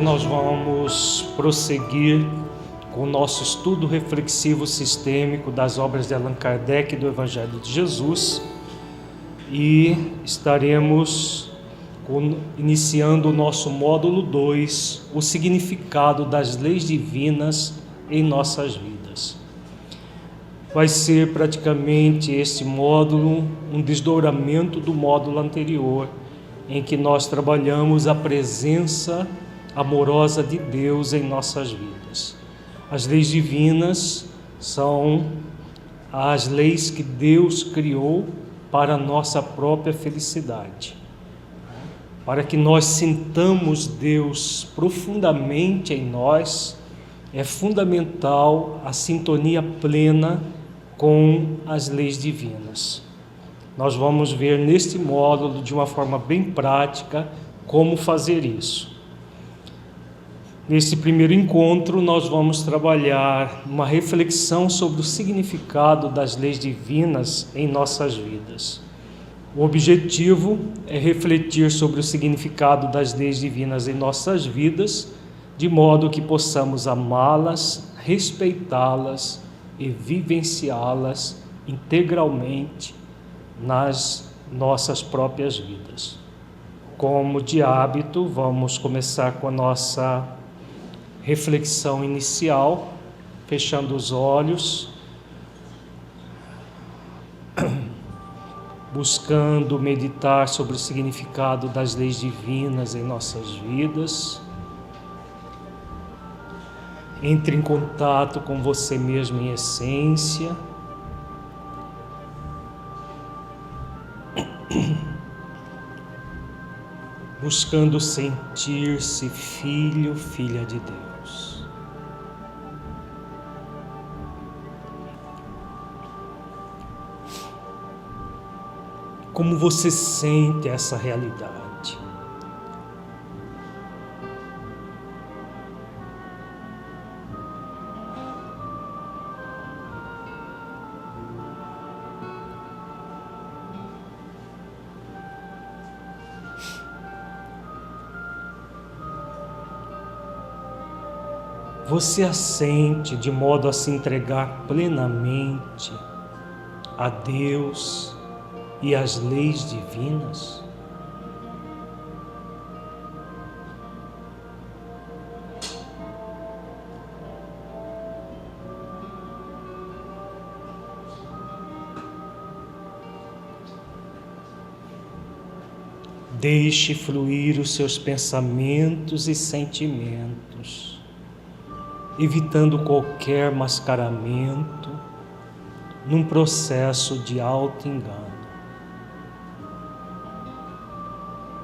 Nós vamos prosseguir com o nosso estudo reflexivo sistêmico das obras de Allan Kardec e do Evangelho de Jesus, e estaremos iniciando o nosso módulo 2, o significado das leis divinas em nossas vidas. Vai ser praticamente este módulo um desdobramento do módulo anterior, em que nós trabalhamos a presença amorosa de Deus em nossas vidas. As leis divinas são as leis que Deus criou para a nossa própria felicidade. Para que nós sintamos Deus profundamente em nós, é fundamental a sintonia plena com as leis divinas. Nós vamos ver neste módulo, de uma forma bem prática, como fazer isso. Neste primeiro encontro, nós vamos trabalhar uma reflexão sobre o significado das leis divinas em nossas vidas. O objetivo é refletir sobre o significado das leis divinas em nossas vidas, de modo que possamos amá-las, respeitá-las e vivenciá-las integralmente nas nossas próprias vidas. Como de hábito, vamos começar com a nossa reflexão inicial, fechando os olhos, buscando meditar sobre o significado das leis divinas em nossas vidas. Entre em contato com você mesmo em essência. Buscando sentir-se filho, filha de Deus. Como você sente essa realidade? Você a sente de modo a se entregar plenamente a Deus e às leis divinas? Deixe fluir os seus pensamentos e sentimentos, evitando qualquer mascaramento num processo de auto-engano.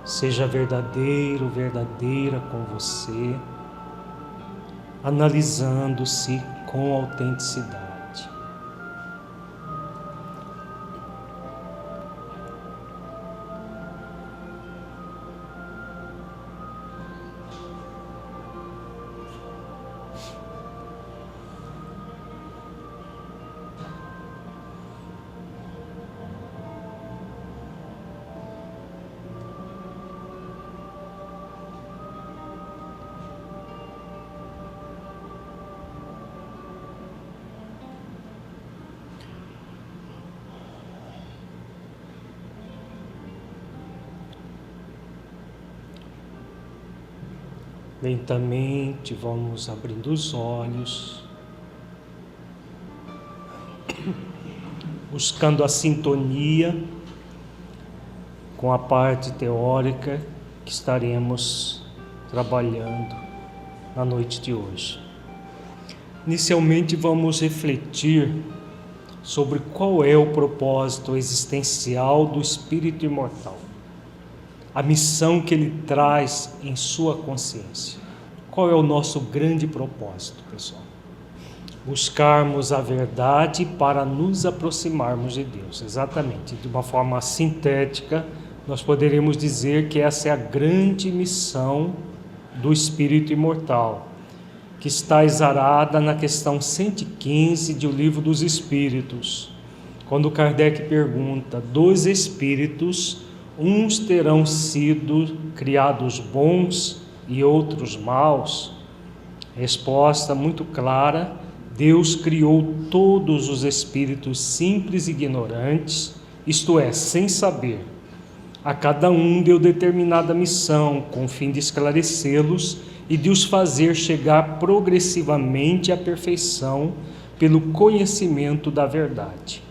Seja verdadeiro, verdadeira com você, analisando-se com autenticidade. Lentamente vamos abrindo os olhos, buscando a sintonia com a parte teórica que estaremos trabalhando na noite de hoje. Inicialmente vamos refletir sobre qual é o propósito existencial do espírito imortal. A missão que ele traz em sua consciência. Qual é o nosso grande propósito, pessoal? Buscarmos a verdade para nos aproximarmos de Deus. Exatamente. De uma forma sintética, nós poderíamos dizer que essa é a grande missão do espírito imortal, que está exarada na questão 115 de O Livro dos Espíritos, quando Kardec pergunta: dos espíritos, uns terão sido criados bons e outros maus? Resposta muito clara: Deus criou todos os espíritos simples e ignorantes, isto é, sem saber. A cada um deu determinada missão, com o fim de esclarecê-los e de os fazer chegar progressivamente à perfeição pelo conhecimento da verdade,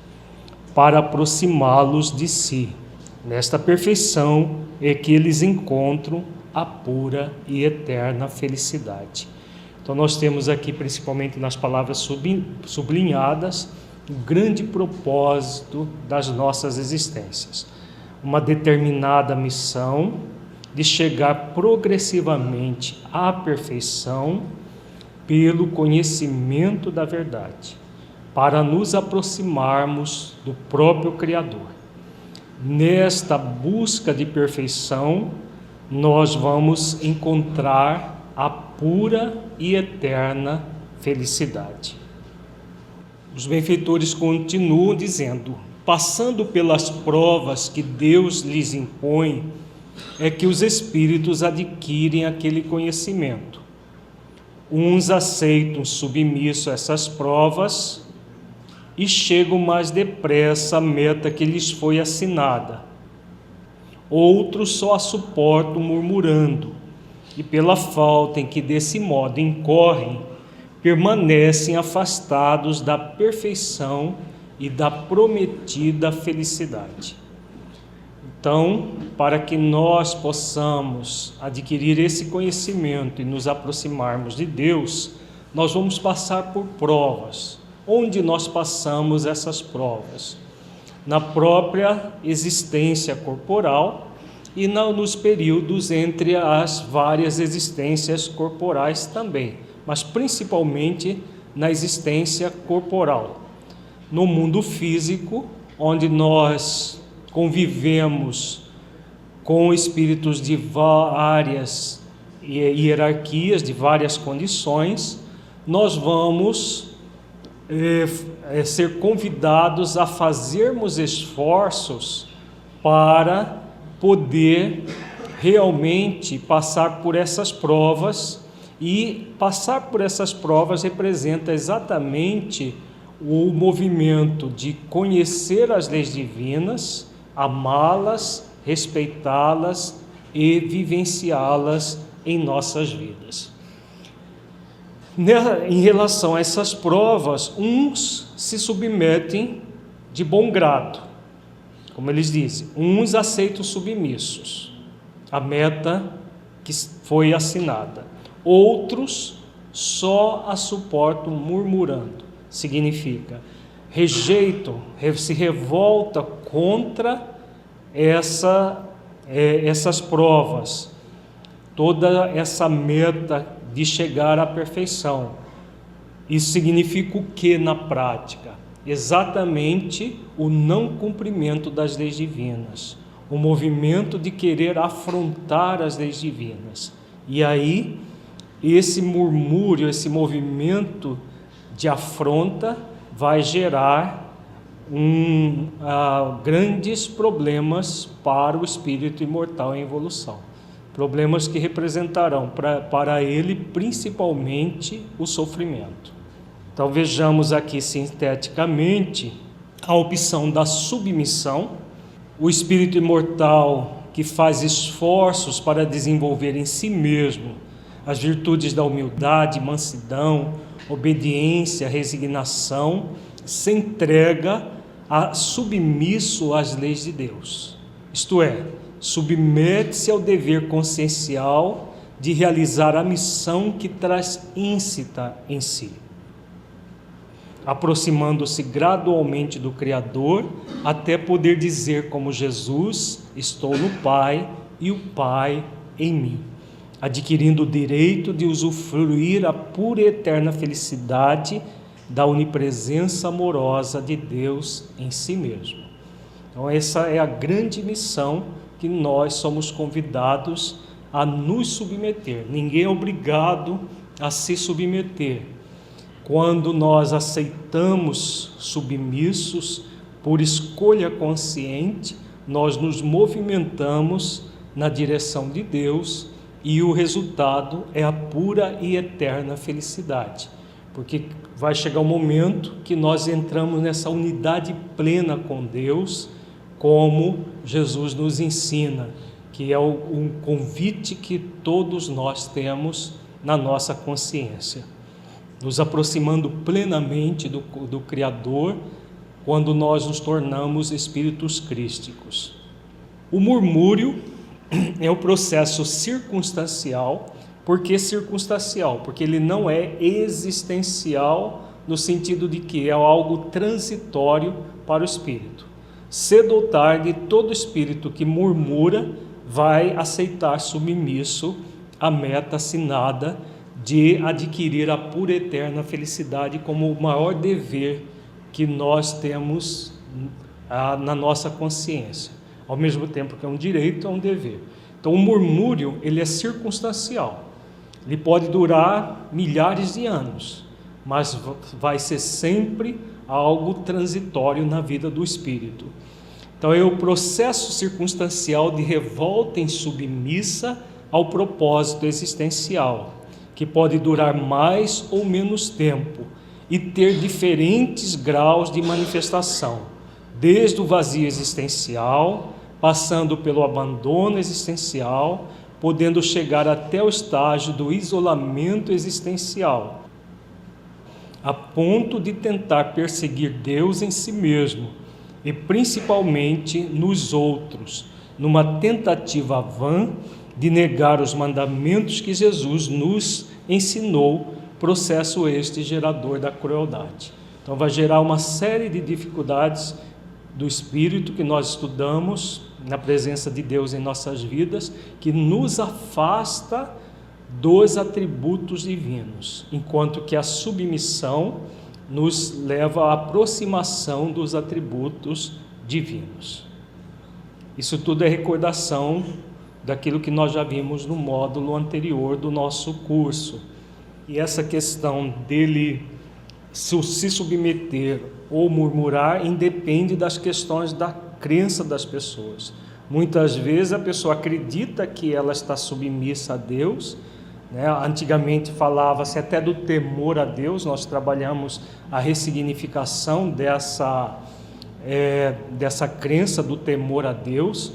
para aproximá-los de si. Nesta perfeição é que eles encontram a pura e eterna felicidade. Então nós temos aqui, principalmente nas palavras sublinhadas, o grande propósito das nossas existências. Uma determinada missão de chegar progressivamente à perfeição pelo conhecimento da verdade, para nos aproximarmos do próprio Criador. Nesta busca de perfeição, nós vamos encontrar a pura e eterna felicidade. Os benfeitores continuam dizendo: passando pelas provas que Deus lhes impõe, é que os espíritos adquirem aquele conhecimento. Uns aceitam submisso a essas provas e chegam mais depressa à meta que lhes foi assinada. Outros só a suportam murmurando, e pela falta em que desse modo incorrem, permanecem afastados da perfeição e da prometida felicidade. Então, para que nós possamos adquirir esse conhecimento e nos aproximarmos de Deus, nós vamos passar por provas. Onde nós passamos essas provas? Na própria existência corporal e nos períodos entre as várias existências corporais também, mas principalmente na existência corporal. No mundo físico, onde nós convivemos com espíritos de várias hierarquias, de várias condições, nós vamos ser convidados a fazermos esforços para poder realmente passar por essas provas, e passar por essas provas representa exatamente o movimento de conhecer as leis divinas, amá-las, respeitá-las e vivenciá-las em nossas vidas. Em relação a essas provas, uns se submetem de bom grado, como eles dizem, uns aceitam submissos, a meta que foi assinada, outros só a suportam murmurando. Significa, rejeitam, se revoltam contra essas provas, toda essa meta de chegar à perfeição. Isso significa o que na prática? Exatamente o não cumprimento das leis divinas, o movimento de querer afrontar as leis divinas. E aí, esse murmúrio, esse movimento de afronta vai gerar grandes problemas para o espírito imortal em evolução. Problemas que representarão para ele principalmente o sofrimento. Então vejamos aqui sinteticamente a opção da submissão. O espírito imortal que faz esforços para desenvolver em si mesmo as virtudes da humildade, mansidão, obediência, resignação, se entrega submisso às leis de Deus. Isto é, submete-se ao dever consciencial de realizar a missão que traz íncita em si, aproximando-se gradualmente do Criador, até poder dizer como Jesus: estou no Pai e o Pai em mim, adquirindo o direito de usufruir a pura e eterna felicidade da onipresença amorosa de Deus em si mesmo. Então essa é a grande missão que nós somos convidados a nos submeter. Ninguém é obrigado a se submeter. Quando nós aceitamos submissos por escolha consciente, nós nos movimentamos na direção de Deus e o resultado é a pura e eterna felicidade, porque vai chegar um momento que nós entramos nessa unidade plena com Deus, como Jesus nos ensina, que é um convite que todos nós temos na nossa consciência, nos aproximando plenamente do Criador, quando nós nos tornamos espíritos crísticos. O murmúrio é o processo circunstancial. Por que circunstancial? Porque ele não é existencial, no sentido de que é algo transitório para o espírito. Cedo ou tarde, todo espírito que murmura vai aceitar submisso a meta assinada de adquirir a pura e eterna felicidade como o maior dever que nós temos na nossa consciência. Ao mesmo tempo que é um direito, é um dever. Então o murmúrio, ele é circunstancial. Ele pode durar milhares de anos, mas vai ser sempre algo transitório na vida do espírito. Então é o processo circunstancial de revolta insubmissa ao propósito existencial, que pode durar mais ou menos tempo e ter diferentes graus de manifestação, desde o vazio existencial, passando pelo abandono existencial, podendo chegar até o estágio do isolamento existencial, a ponto de tentar perseguir Deus em si mesmo e principalmente nos outros, numa tentativa vã de negar os mandamentos que Jesus nos ensinou, processo este gerador da crueldade. Então vai gerar uma série de dificuldades do espírito que nós estudamos na presença de Deus em nossas vidas, que nos afasta dos atributos divinos, enquanto que a submissão nos leva à aproximação dos atributos divinos. Isso tudo é recordação daquilo que nós já vimos no módulo anterior do nosso curso. E essa questão dele se submeter ou murmurar independe das questões da crença das pessoas. Muitas vezes a pessoa acredita que ela está submissa a Deus, né? Antigamente falava-se até do temor a Deus. Nós trabalhamos a ressignificação dessa crença do temor a Deus.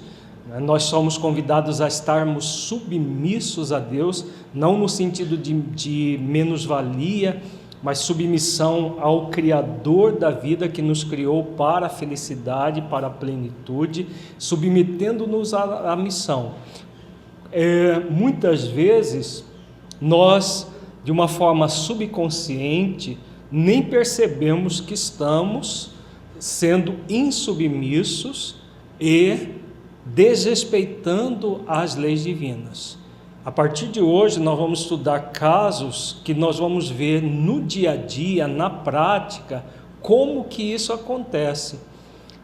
Nós somos convidados a estarmos submissos a Deus, não no sentido de menos-valia, mas submissão ao Criador da vida, que nos criou para a felicidade, para a plenitude, submetendo-nos à missão. Muitas vezes nós, de uma forma subconsciente, nem percebemos que estamos sendo insubmissos e desrespeitando as leis divinas. A partir de hoje nós vamos estudar casos que nós vamos ver no dia a dia, na prática, como que isso acontece.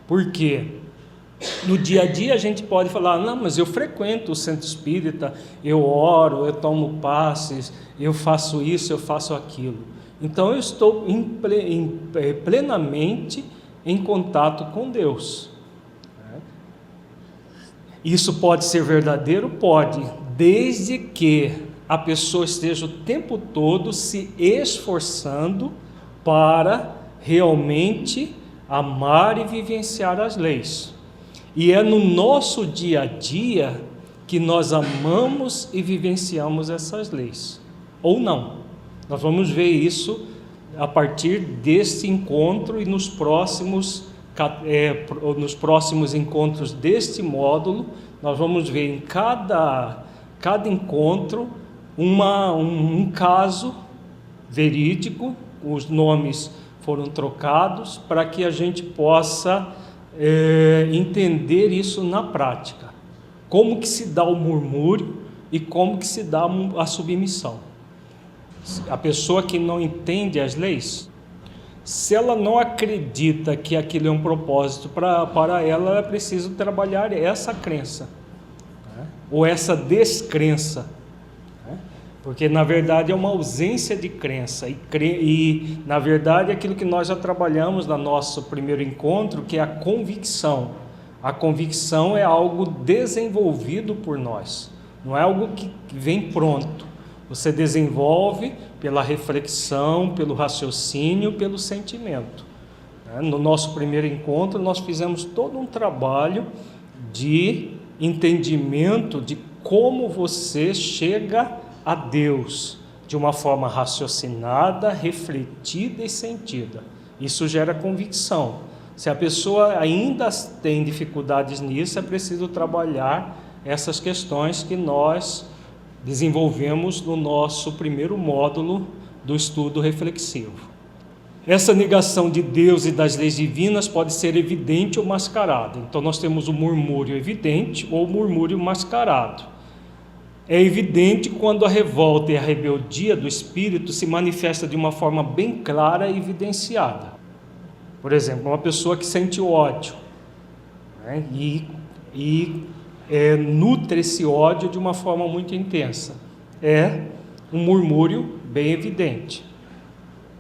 Porque no dia a dia a gente pode falar: não, mas eu frequento o centro espírita, eu oro, eu tomo passes, eu faço isso, eu faço aquilo. Então eu estou plenamente em contato com Deus. Isso pode ser verdadeiro? Pode, desde que a pessoa esteja o tempo todo se esforçando para realmente amar e vivenciar as leis. E é no nosso dia a dia que nós amamos e vivenciamos essas leis, ou não. Nós vamos ver isso a partir deste encontro e nos próximos encontros deste módulo. Nós vamos ver em cada encontro um caso verídico. Os nomes foram trocados para que a gente possa entender isso na prática, como que se dá o murmúrio e como que se dá a submissão. A pessoa que não entende as leis, se ela não acredita que aquilo é um propósito para ela, é preciso trabalhar essa crença, né? Ou essa descrença, né? Porque na verdade é uma ausência de crença, e na verdade é aquilo que nós já trabalhamos no nosso primeiro encontro, que é a convicção. A convicção é algo desenvolvido por nós. não é algo que vem pronto. Você desenvolve pela reflexão, pelo raciocínio, pelo sentimento. No nosso primeiro encontro, nós fizemos todo um trabalho de entendimento de como você chega a Deus de uma forma raciocinada, refletida e sentida. Isso gera convicção. Se a pessoa ainda tem dificuldades nisso, é preciso trabalhar essas questões que nós desenvolvemos no nosso primeiro módulo do estudo reflexivo. Essa negação de Deus e das leis divinas pode ser evidente ou mascarada. Então nós temos o murmúrio evidente ou o murmúrio mascarado. É evidente quando a revolta e a rebeldia do espírito se manifesta de uma forma bem clara e evidenciada. Por exemplo, uma pessoa que sente ódio, né, nutre esse ódio de uma forma muito intensa. É um murmúrio bem evidente.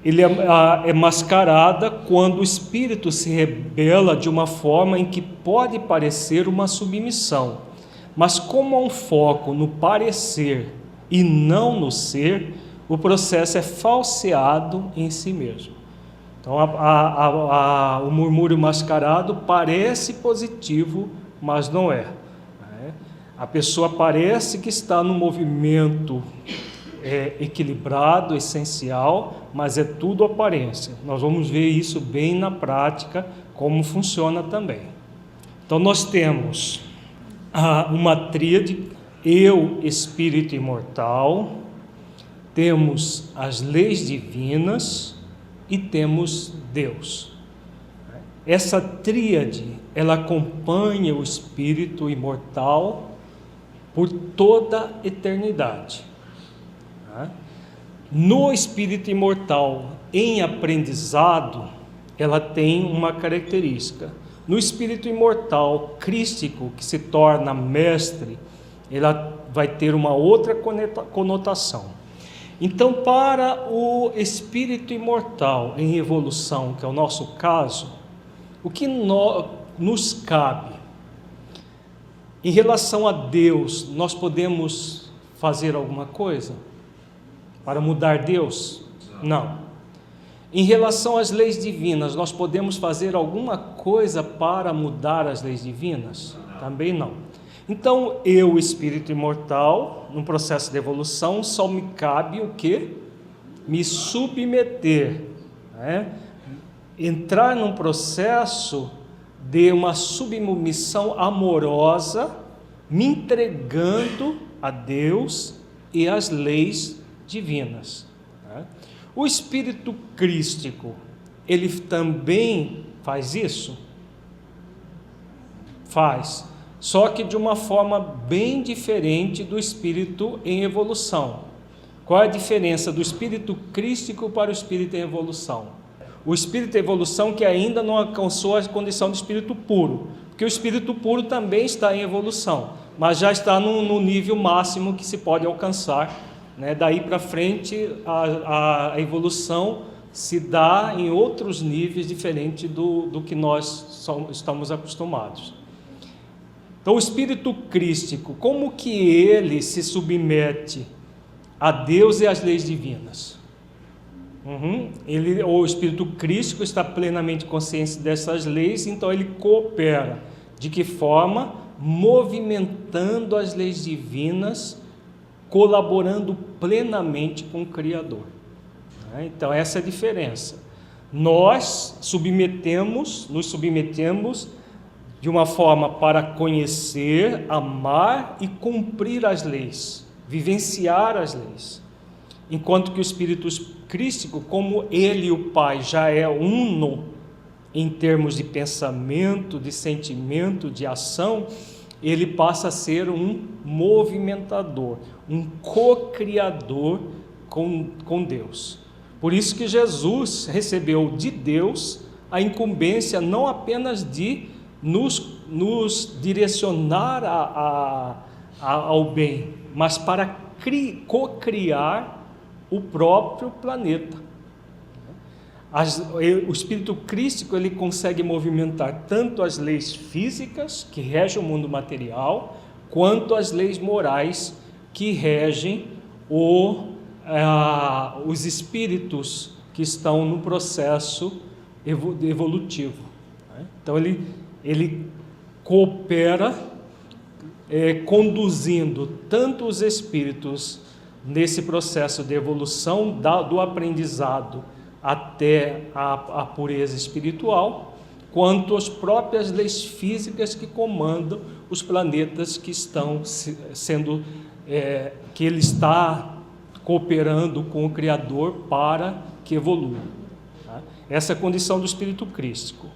Ele é mascarada quando o espírito se rebela de uma forma em que pode parecer uma submissão, mas como há um foco no parecer e não no ser, o processo é falseado em si mesmo. Então o murmúrio mascarado parece positivo, mas não é. A pessoa parece que está no movimento equilibrado, essencial, mas é tudo aparência. Nós vamos ver isso bem na prática, como funciona também. Então nós temos uma tríade, eu, espírito imortal, temos as leis divinas e temos Deus. Essa tríade, ela acompanha o espírito imortal por toda a eternidade. No espírito imortal em aprendizado, ela tem uma característica. No espírito imortal crístico, que se torna mestre, ela vai ter uma outra conotação. Então, para o espírito imortal em evolução, que é o nosso caso, o que nos cabe? Em relação a Deus, nós podemos fazer alguma coisa para mudar Deus? Não. Em relação às leis divinas, nós podemos fazer alguma coisa para mudar as leis divinas? Também não. Então, eu, espírito imortal, num processo de evolução, só me cabe o quê? Me submeter, entrar num processo de uma submissão amorosa, me entregando a Deus e às leis divinas. O espírito crístico, ele também faz isso? Faz, só que de uma forma bem diferente do espírito em evolução. Qual é a diferença do espírito crístico para o espírito em evolução? O espírito em evolução que ainda não alcançou a condição de espírito puro, porque o espírito puro também está em evolução, mas já está no nível máximo que se pode alcançar. Daí para frente a evolução se dá em outros níveis diferentes do que nós estamos acostumados. Então o espírito crístico, como que ele se submete a Deus e às leis divinas? O espírito crístico está plenamente consciente dessas leis, então ele coopera. De que forma? Movimentando as leis divinas, colaborando plenamente com o Criador. Então essa é a diferença. Nós nos submetemos de uma forma para conhecer, amar e cumprir as leis, vivenciar as leis. Enquanto que o espírito crístico, como ele e o Pai já é uno em termos de pensamento, de sentimento, de ação, ele passa a ser um movimentador, um co-criador com Deus. Por isso que Jesus recebeu de Deus a incumbência não apenas de nos direcionar ao bem, mas para co-criar o próprio planeta. O espírito crístico, ele consegue movimentar tanto as leis físicas que regem o mundo material, quanto às leis morais que regem os espíritos que estão no processo evolutivo. Então ele coopera conduzindo tanto os espíritos nesse processo de evolução do aprendizado até a pureza espiritual, quanto as próprias leis físicas que comandam os planetas que estão sendo, que ele está cooperando com o Criador para que evoluam. Tá? Essa é a condição do espírito crístico.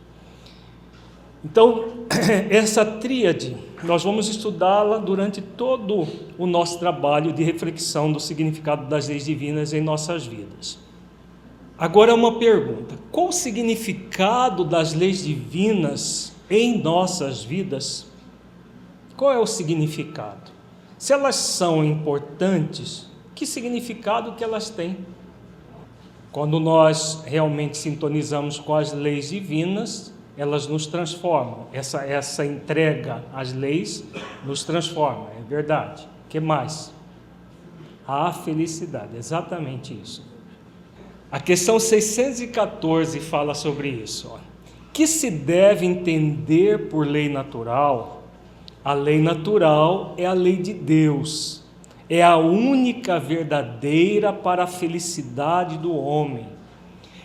Então, essa tríade, nós vamos estudá-la durante todo o nosso trabalho de reflexão do significado das leis divinas em nossas vidas. Agora uma pergunta: qual o significado das leis divinas em nossas vidas? Qual é o significado? Se elas são importantes, que significado que elas têm? Quando nós realmente sintonizamos com as leis divinas, elas nos transformam. Essa entrega às leis nos transforma, é verdade. O que mais? A felicidade, exatamente isso. A questão 614 fala sobre isso. Que se deve entender por lei natural? A lei natural é a lei de Deus. É a única verdadeira para a felicidade do homem.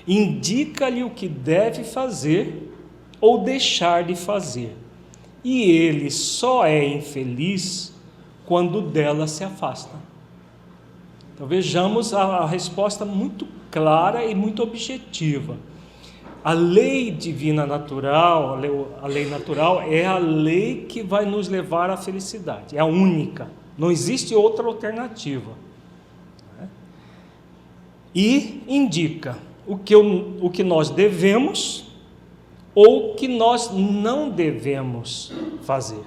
Indica-lhe o que deve fazer ou deixar de fazer. E ele só é infeliz quando dela se afasta. Então vejamos a resposta muito clara e muito objetiva. A lei divina natural, a lei natural é a lei que vai nos levar à felicidade, é a única, não existe outra alternativa. E indica o que nós devemos ou o que nós não devemos fazer.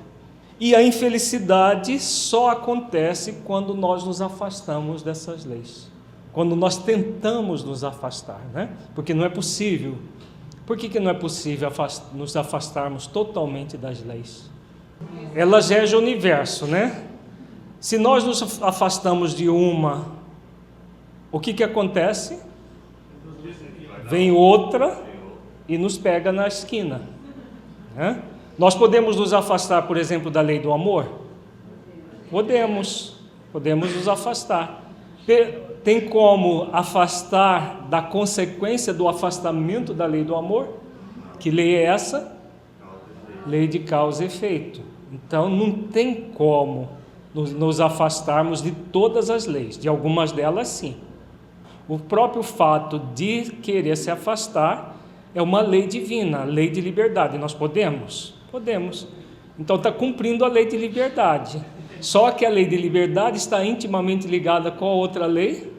E a infelicidade só acontece quando nós nos afastamos dessas leis. Quando nós tentamos nos afastar, né? Porque não é possível. Por que não é possível nos afastarmos totalmente das leis? Elas regem o universo, né? Se nós nos afastamos de uma, o que acontece? Vem outra e nos pega na esquina, né? Nós podemos nos afastar, por exemplo, da lei do amor? Podemos nos afastar. Tem como afastar da consequência do afastamento da lei do amor? Que lei é essa? Lei de causa e efeito. Então não tem como nos afastarmos de todas as leis, de algumas delas sim. O próprio fato de querer se afastar é uma lei divina, a lei de liberdade. Nós podemos? Podemos. Então está cumprindo a lei de liberdade. Só que a lei de liberdade está intimamente ligada com a outra lei?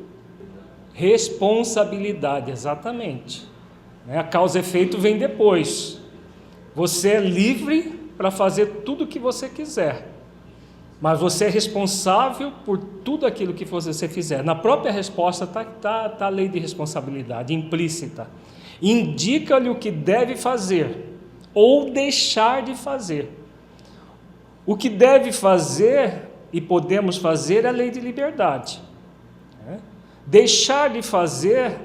Responsabilidade, exatamente. A causa e efeito vem depois. Você é livre para fazer tudo o que você quiser, mas você é responsável por tudo aquilo que você fizer. Na própria resposta está a lei de responsabilidade implícita. Indica-lhe o que deve fazer ou deixar de fazer. O que deve fazer e podemos fazer é a lei de liberdade. Deixar de fazer,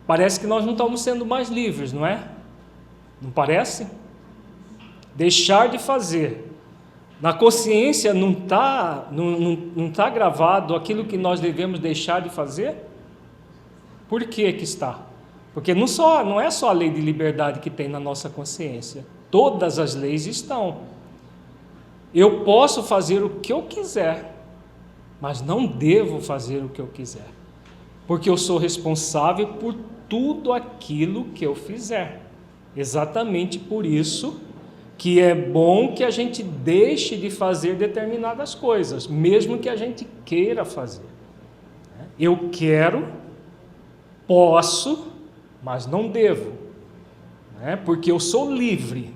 parece que nós não estamos sendo mais livres, não é? Não parece? Deixar de fazer. Na consciência não está gravado aquilo que nós devemos deixar de fazer? Por que está? Porque não é só a lei de liberdade que tem na nossa consciência. Todas as leis estão. Eu posso fazer o que eu quiser, mas não devo fazer o que eu quiser, porque eu sou responsável por tudo aquilo que eu fizer. Exatamente por isso que é bom que a gente deixe de fazer determinadas coisas, mesmo que a gente queira fazer. Eu quero, posso, mas não devo, porque eu sou livre.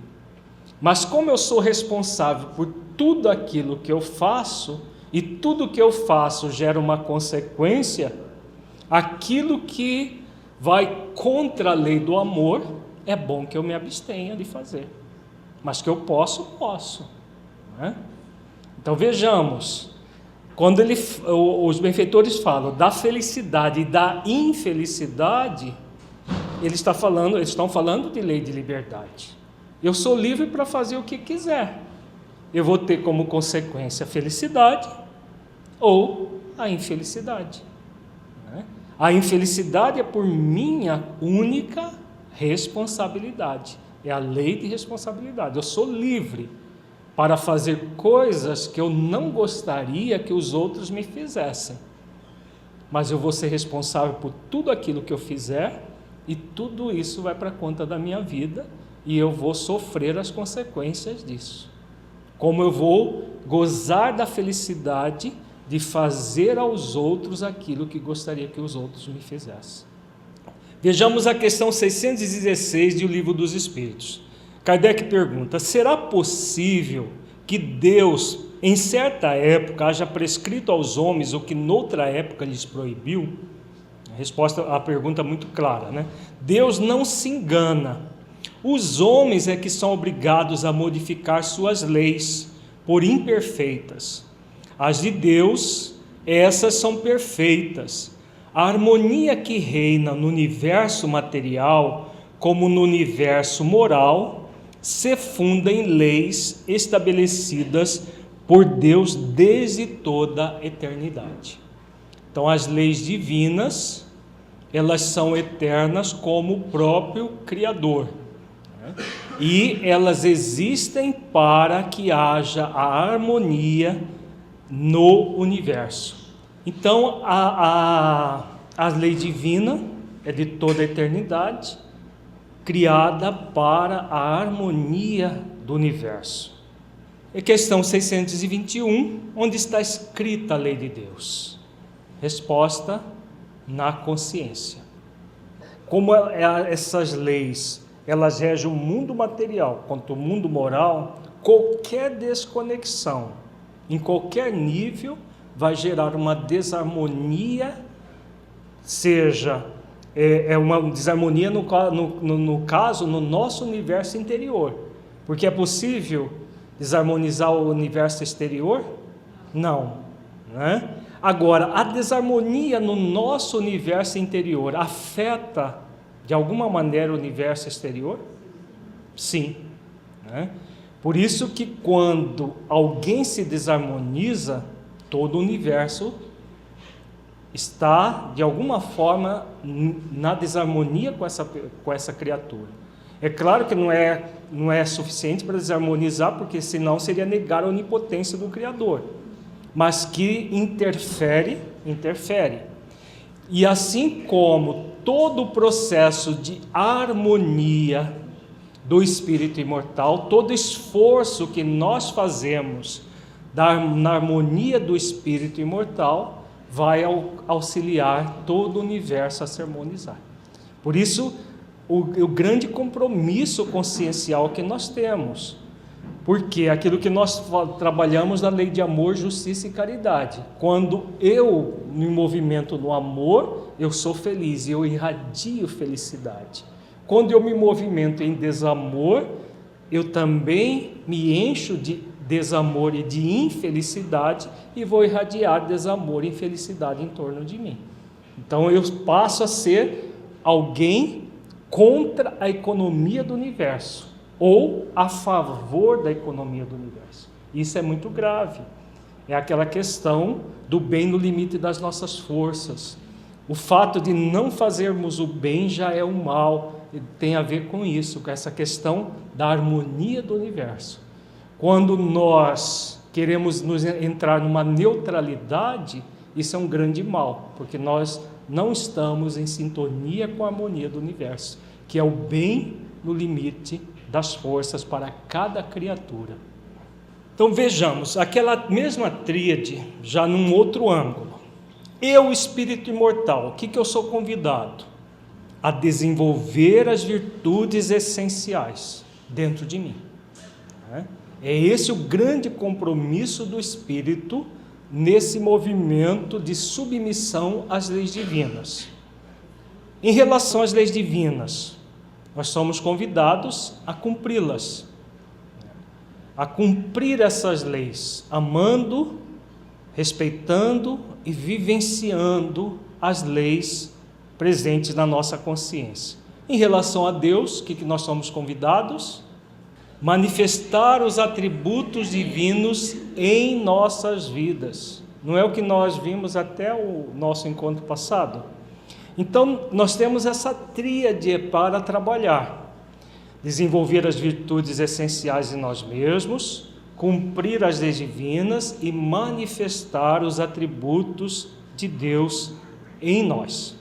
Mas como eu sou responsável por tudo aquilo que eu faço, e tudo que eu faço gera uma consequência, aquilo que vai contra a lei do amor, é bom que eu me abstenha de fazer. Mas que eu posso. Então vejamos, quando os benfeitores falam da felicidade e da infelicidade, eles estão falando de lei de liberdade. Eu sou livre para fazer o que quiser. Eu vou ter como consequência a felicidade ou a infelicidade. A infelicidade é por minha única responsabilidade. É a lei de responsabilidade. Eu sou livre para fazer coisas que eu não gostaria que os outros me fizessem. Mas eu vou ser responsável por tudo aquilo que eu fizer e tudo isso vai para a conta da minha vida e eu vou sofrer as consequências disso. Como eu vou gozar da felicidade de fazer aos outros aquilo que gostaria que os outros me fizessem. Vejamos a questão 616 do Livro dos Espíritos. Kardec pergunta: será possível que Deus, em certa época, haja prescrito aos homens o que noutra época lhes proibiu? A resposta à pergunta é muito clara, né? Deus não se engana. Os homens é que são obrigados a modificar suas leis, por imperfeitas. As de Deus, essas são perfeitas. A harmonia que reina no universo material, como no universo moral, se funda em leis estabelecidas por Deus desde toda a eternidade. Então, as leis divinas, elas são eternas como o próprio Criador, né? E elas existem para que haja a harmonia no universo. Então, a lei divina é de toda a eternidade, criada para a harmonia do universo. É questão 621, onde está escrita a lei de Deus? Resposta: na consciência. Como essas leis, elas regem o mundo material quanto o mundo moral, qualquer desconexão, em qualquer nível, vai gerar uma desarmonia, seja uma desarmonia no caso, no nosso universo interior. Porque é possível desarmonizar o universo exterior? Não, né? Agora, a desarmonia no nosso universo interior afeta de alguma maneira o universo exterior? Sim, né? Por isso que quando alguém se desarmoniza, todo o universo está de alguma forma na desarmonia com essa criatura. É claro que não é suficiente para desarmonizar, porque senão seria negar a onipotência do Criador, mas que interfere. E assim como todo o processo de harmonia do espírito imortal, todo esforço que nós fazemos na harmonia do espírito imortal, vai auxiliar todo o universo a se harmonizar. Por isso, o grande compromisso consciencial que nós temos, porque aquilo que nós trabalhamos na lei de amor, justiça e caridade. Quando eu me movimento no amor, eu sou feliz e eu irradio felicidade. Quando eu me movimento em desamor, eu também me encho de desamor e de infelicidade e vou irradiar desamor e infelicidade em torno de mim. Então eu passo a ser alguém contra a economia do universo ou a favor da economia do universo. Isso é muito grave. É aquela questão do bem no limite das nossas forças. O fato de não fazermos o bem já é o mal. Tem a ver com isso, com essa questão da harmonia do universo. Quando nós queremos entrar numa neutralidade, isso é um grande mal, porque nós não estamos em sintonia com a harmonia do universo, que é o bem no limite das forças para cada criatura. Então vejamos, aquela mesma tríade, já num outro ângulo. Eu, espírito imortal, o que eu sou convidado? A desenvolver as virtudes essenciais dentro de mim. É esse o grande compromisso do espírito nesse movimento de submissão às leis divinas. Em relação às leis divinas, nós somos convidados a cumpri-las. a cumprir essas leis, amando, respeitando e vivenciando as leis presentes na nossa consciência. Em relação a Deus, o que nós somos convidados? Manifestar os atributos divinos em nossas vidas. Não é o que nós vimos até o nosso encontro passado? Então, nós temos essa tríade para trabalhar: desenvolver as virtudes essenciais em nós mesmos, cumprir as leis divinas e manifestar os atributos de Deus em nós.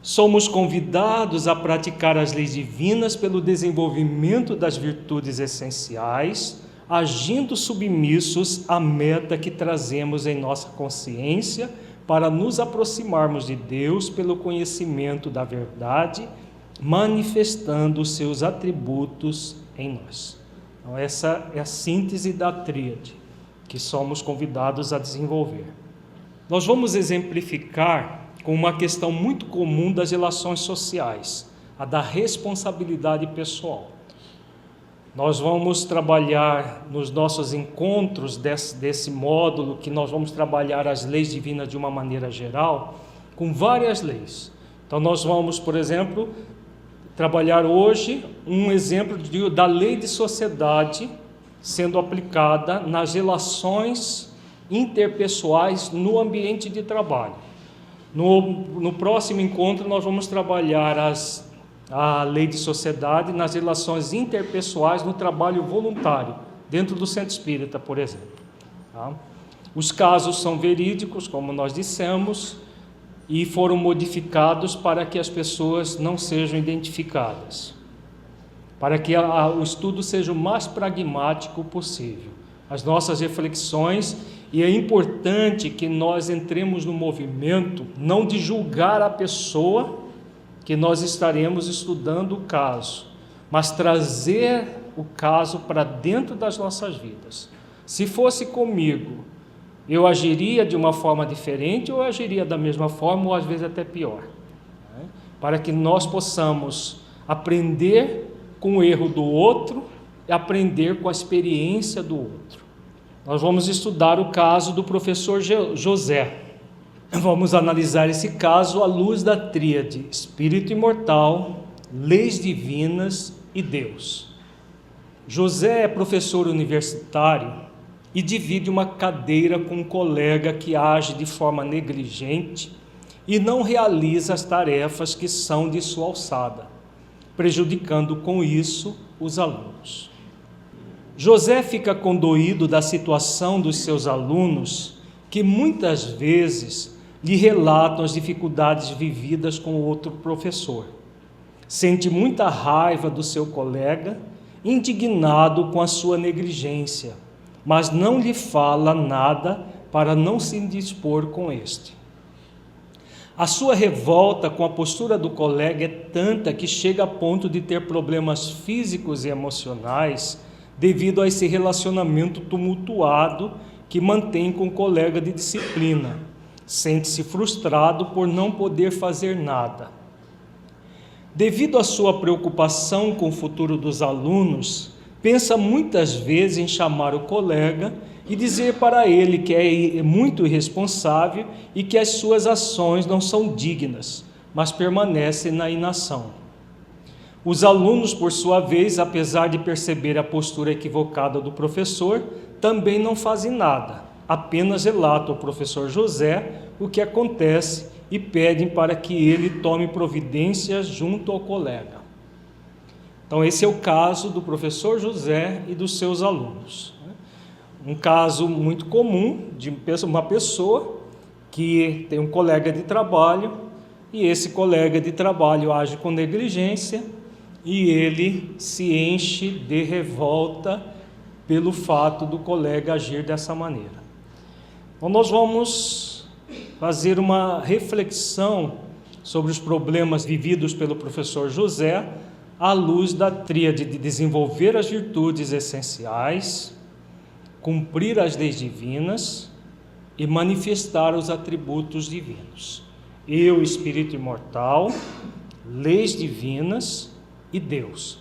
Somos convidados a praticar as leis divinas pelo desenvolvimento das virtudes essenciais, agindo submissos à meta que trazemos em nossa consciência para nos aproximarmos de Deus pelo conhecimento da verdade, manifestando os seus atributos em nós. Então, essa é a síntese da tríade que somos convidados a desenvolver. Nós vamos exemplificar com uma questão muito comum das relações sociais, a da responsabilidade pessoal. Nós vamos trabalhar nos nossos encontros desse módulo, que nós vamos trabalhar as leis divinas de uma maneira geral, com várias leis. Então nós vamos, por exemplo, trabalhar hoje um exemplo da lei de sociedade sendo aplicada nas relações interpessoais no ambiente de trabalho. No próximo encontro nós vamos trabalhar a lei de sociedade nas relações interpessoais no trabalho voluntário, dentro do centro espírita, por exemplo. Tá? Os casos são verídicos, como nós dissemos, e foram modificados para que as pessoas não sejam identificadas, para que o estudo seja o mais pragmático possível. As nossas reflexões, e é importante que nós entremos no movimento, não de julgar a pessoa que nós estaremos estudando o caso, mas trazer o caso para dentro das nossas vidas. Se fosse comigo, eu agiria de uma forma diferente ou eu agiria da mesma forma ou às vezes até pior, né? Para que nós possamos aprender com o erro do outro e aprender com a experiência do outro. Nós vamos estudar o caso do professor José. Vamos analisar esse caso à luz da tríade: espírito imortal, leis divinas e Deus. José é professor universitário e divide uma cadeira com um colega que age de forma negligente e não realiza as tarefas que são de sua alçada, prejudicando com isso os alunos. José fica condoído da situação dos seus alunos, que muitas vezes lhe relatam as dificuldades vividas com outro professor. Sente muita raiva do seu colega, indignado com a sua negligência, mas não lhe fala nada para não se indispor com este. A sua revolta com a postura do colega é tanta que chega a ponto de ter problemas físicos e emocionais devido a esse relacionamento tumultuado que mantém com o colega de disciplina. Sente-se frustrado por não poder fazer nada. Devido à sua preocupação com o futuro dos alunos, pensa muitas vezes em chamar o colega e dizer para ele que é muito irresponsável e que as suas ações não são dignas, mas permanecem na inação. Os alunos, por sua vez, apesar de perceber a postura equivocada do professor, também não fazem nada, apenas relatam ao professor José o que acontece e pedem para que ele tome providências junto ao colega. Então esse é o caso do professor José e dos seus alunos. Um caso muito comum de uma pessoa que tem um colega de trabalho e esse colega de trabalho age com negligência e ele se enche de revolta pelo fato do colega agir dessa maneira. Então nós vamos fazer uma reflexão sobre os problemas vividos pelo professor José à luz da tríade de desenvolver as virtudes essenciais, cumprir as leis divinas e manifestar os atributos divinos. Eu, espírito imortal, leis divinas e Deus.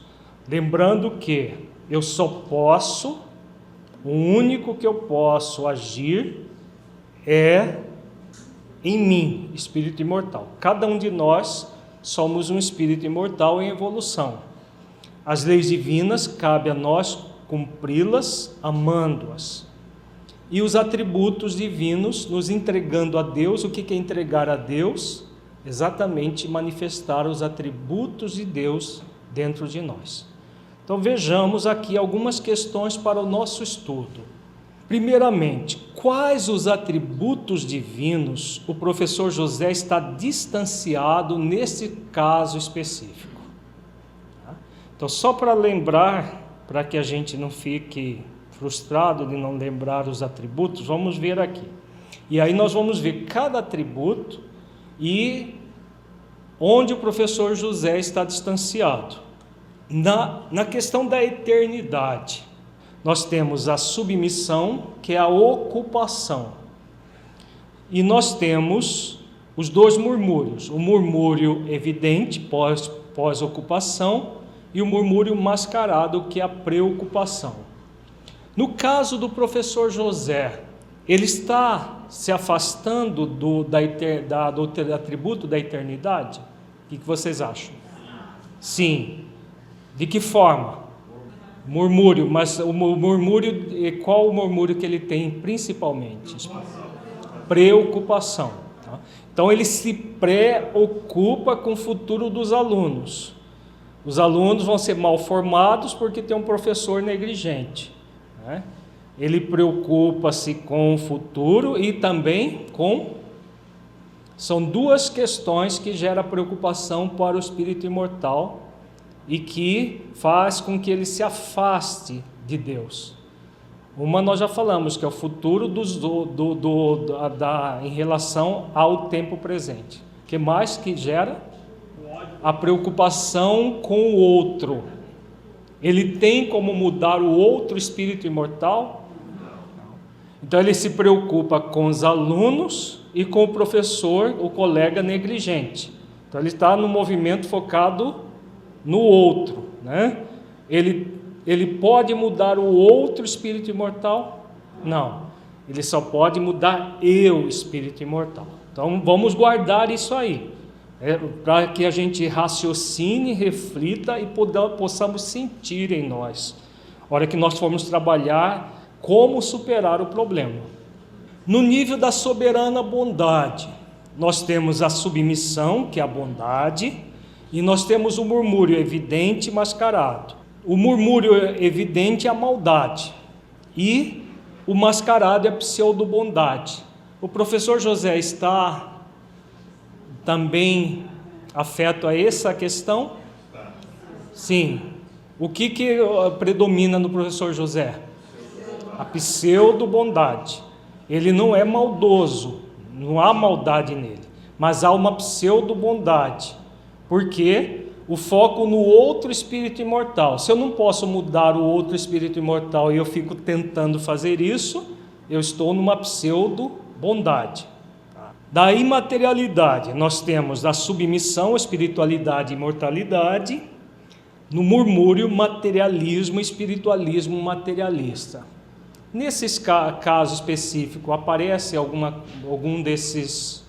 Lembrando que eu só posso O único que eu posso agir é em mim, espírito imortal. Cada um de nós somos um espírito imortal em evolução. As leis divinas cabe a nós cumpri-las amando-as. E os atributos divinos nos entregando a Deus. O que é entregar a Deus? Exatamente manifestar os atributos de Deus dentro de nós. Então vejamos aqui algumas questões para o nosso estudo. Primeiramente, quais os atributos divinos o professor José está distanciado nesse caso específico? Então, só para lembrar, para que a gente não fique frustrado de não lembrar os atributos, vamos ver aqui. E aí nós vamos ver cada atributo e onde o professor José está distanciado. Na questão da eternidade, nós temos a submissão, que é a ocupação. E nós temos os dois murmúrios, o murmúrio evidente, pós-ocupação, e o murmúrio mascarado, que é a preocupação. No caso do professor José, ele está se afastando do atributo da eternidade? O que vocês acham? Sim. De que forma? Murmúrio, mas o murmúrio, qual o murmúrio que ele tem principalmente? Preocupação. Tá? Então ele se preocupa com o futuro dos alunos. Os alunos vão ser mal formados porque tem um professor negligente. Né? Ele preocupa-se com o futuro e também com... São duas questões que geram preocupação para o espírito imortal e que faz com que ele se afaste de Deus. Uma nós já falamos, que é o futuro em relação ao tempo presente. O que mais que gera? A preocupação com o outro. Ele tem como mudar o outro espírito imortal? Então ele se preocupa com os alunos e com o professor, o colega negligente. Então ele está no movimento focado no outro, né? Ele pode mudar o outro espírito imortal? Não. Ele só pode mudar eu, espírito imortal. Então vamos guardar isso aí, para que a gente raciocine, reflita e possamos sentir em nós, na hora que nós formos trabalhar, como superar o problema. No nível da soberana bondade, nós temos a submissão, que é a bondade, e nós temos o murmúrio evidente e mascarado. O murmúrio evidente é a maldade, e o mascarado é a pseudo-bondade. O professor José está também afeto a essa questão? Sim. O que predomina no professor José? A pseudo-bondade. Ele não é maldoso, não há maldade nele, mas há uma pseudo-bondade. Porque o foco no outro espírito imortal. Se eu não posso mudar o outro espírito imortal e eu fico tentando fazer isso, eu estou numa pseudo-bondade. Da imaterialidade, nós temos a submissão, espiritualidade e imortalidade. No murmúrio, materialismo, espiritualismo materialista. Nesse caso específico, aparece algum desses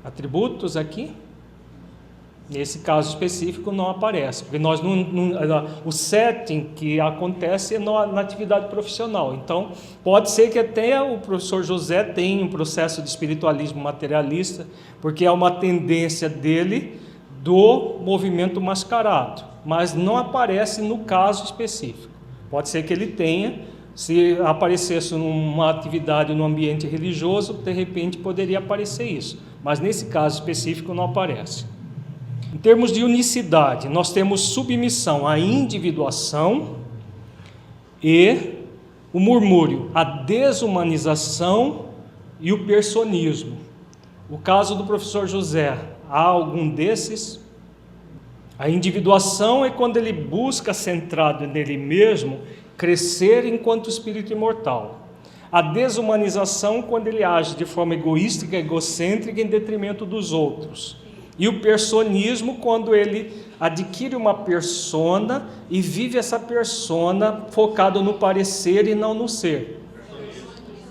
atributos aqui? Nesse caso específico não aparece, porque o setting que acontece é na atividade profissional. Então, pode ser que até o professor José tenha um processo de espiritualismo materialista, porque é uma tendência dele do movimento mascarado, mas não aparece no caso específico. Pode ser que ele tenha, se aparecesse numa atividade no ambiente religioso, de repente poderia aparecer isso, mas nesse caso específico não aparece. Em termos de unicidade, nós temos submissão à individuação e o murmúrio, a desumanização e o personismo. O caso do professor José, há algum desses? A individuação é quando ele busca, centrado nele mesmo, crescer enquanto espírito imortal. A desumanização, quando ele age de forma egoística, egocêntrica, em detrimento dos outros. E o personismo, quando ele adquire uma persona e vive essa persona focado no parecer e não no ser.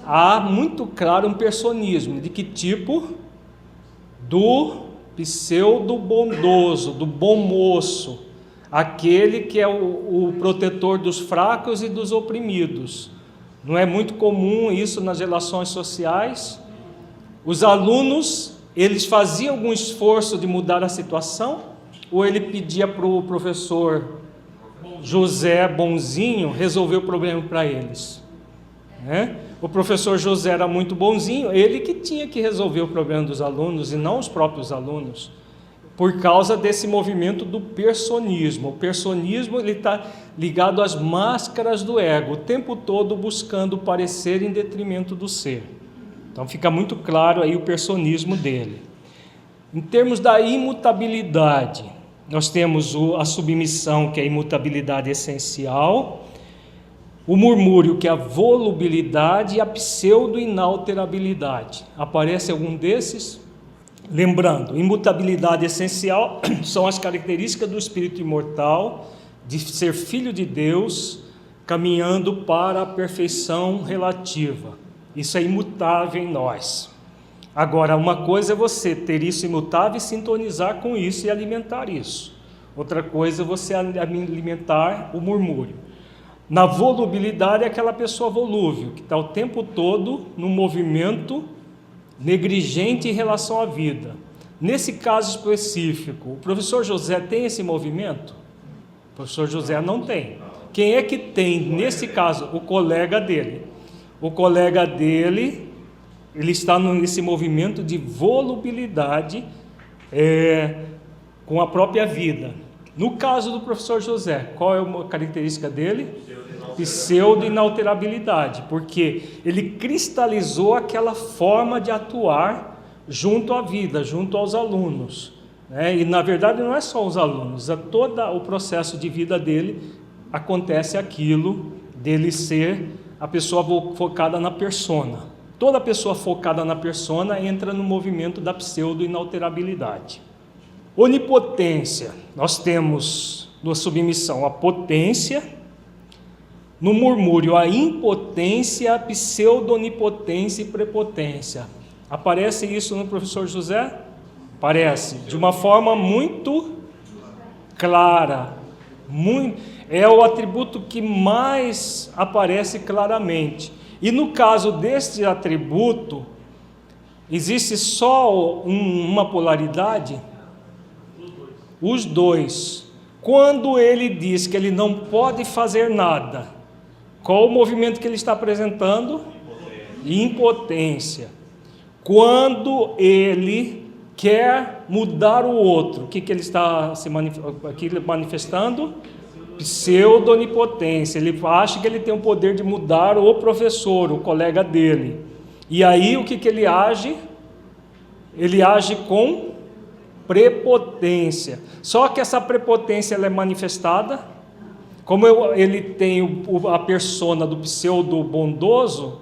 Há muito claro um personismo. De que tipo? Do pseudo bondoso, do bom moço, aquele que é o protetor dos fracos e dos oprimidos. Não é muito comum isso nas relações sociais? Os alunos, eles faziam algum esforço de mudar a situação? Ou ele pedia para o professor José bonzinho resolver o problema para eles? O professor José era muito bonzinho, ele que tinha que resolver o problema dos alunos e não os próprios alunos, por causa desse movimento do personismo. O personismo está ligado às máscaras do ego, o tempo todo buscando parecer em detrimento do ser. Então fica muito claro aí o personismo dele. Em termos da imutabilidade, nós temos a submissão, que é a imutabilidade essencial, o murmúrio, que é a volubilidade, e a pseudo-inalterabilidade. Aparece algum desses? Lembrando, imutabilidade essencial são as características do espírito imortal, de ser filho de Deus, caminhando para a perfeição relativa. Isso é imutável em nós. Agora, uma coisa é você ter isso imutável e sintonizar com isso e alimentar isso. Outra coisa é você alimentar o murmúrio. Na volubilidade é aquela pessoa volúvel, que está o tempo todo no movimento negligente em relação à vida. Nesse caso específico, o professor José tem esse movimento? O professor José não tem. Quem é que tem, nesse caso? O colega dele. O colega dele, ele está nesse movimento de volubilidade com a própria vida. No caso do professor José, qual é a característica dele? Pseudo-inalterabilidade, porque ele cristalizou aquela forma de atuar junto à vida, junto aos alunos. E na verdade não é só os alunos, todo o processo de vida dele acontece aquilo dele ser a pessoa focada na persona. Toda pessoa focada na persona entra no movimento da pseudo-inalterabilidade. Onipotência, nós temos na submissão a potência, no murmúrio a impotência, a pseudo-onipotência e prepotência. Aparece isso no professor José? Aparece, de uma forma muito clara, é o atributo que mais aparece claramente. E no caso deste atributo, existe só uma polaridade? Os dois. Quando ele diz que ele não pode fazer nada, qual o movimento que ele está apresentando? Impotência. Quando ele quer mudar o outro, o que ele está aqui manifestando? Pseudo-onipotência. Ele acha que ele tem o poder de mudar o professor, o colega dele. E aí o que ele age? Ele age com prepotência. Só que essa prepotência ela é manifestada, como ele tem a persona do pseudo-bondoso,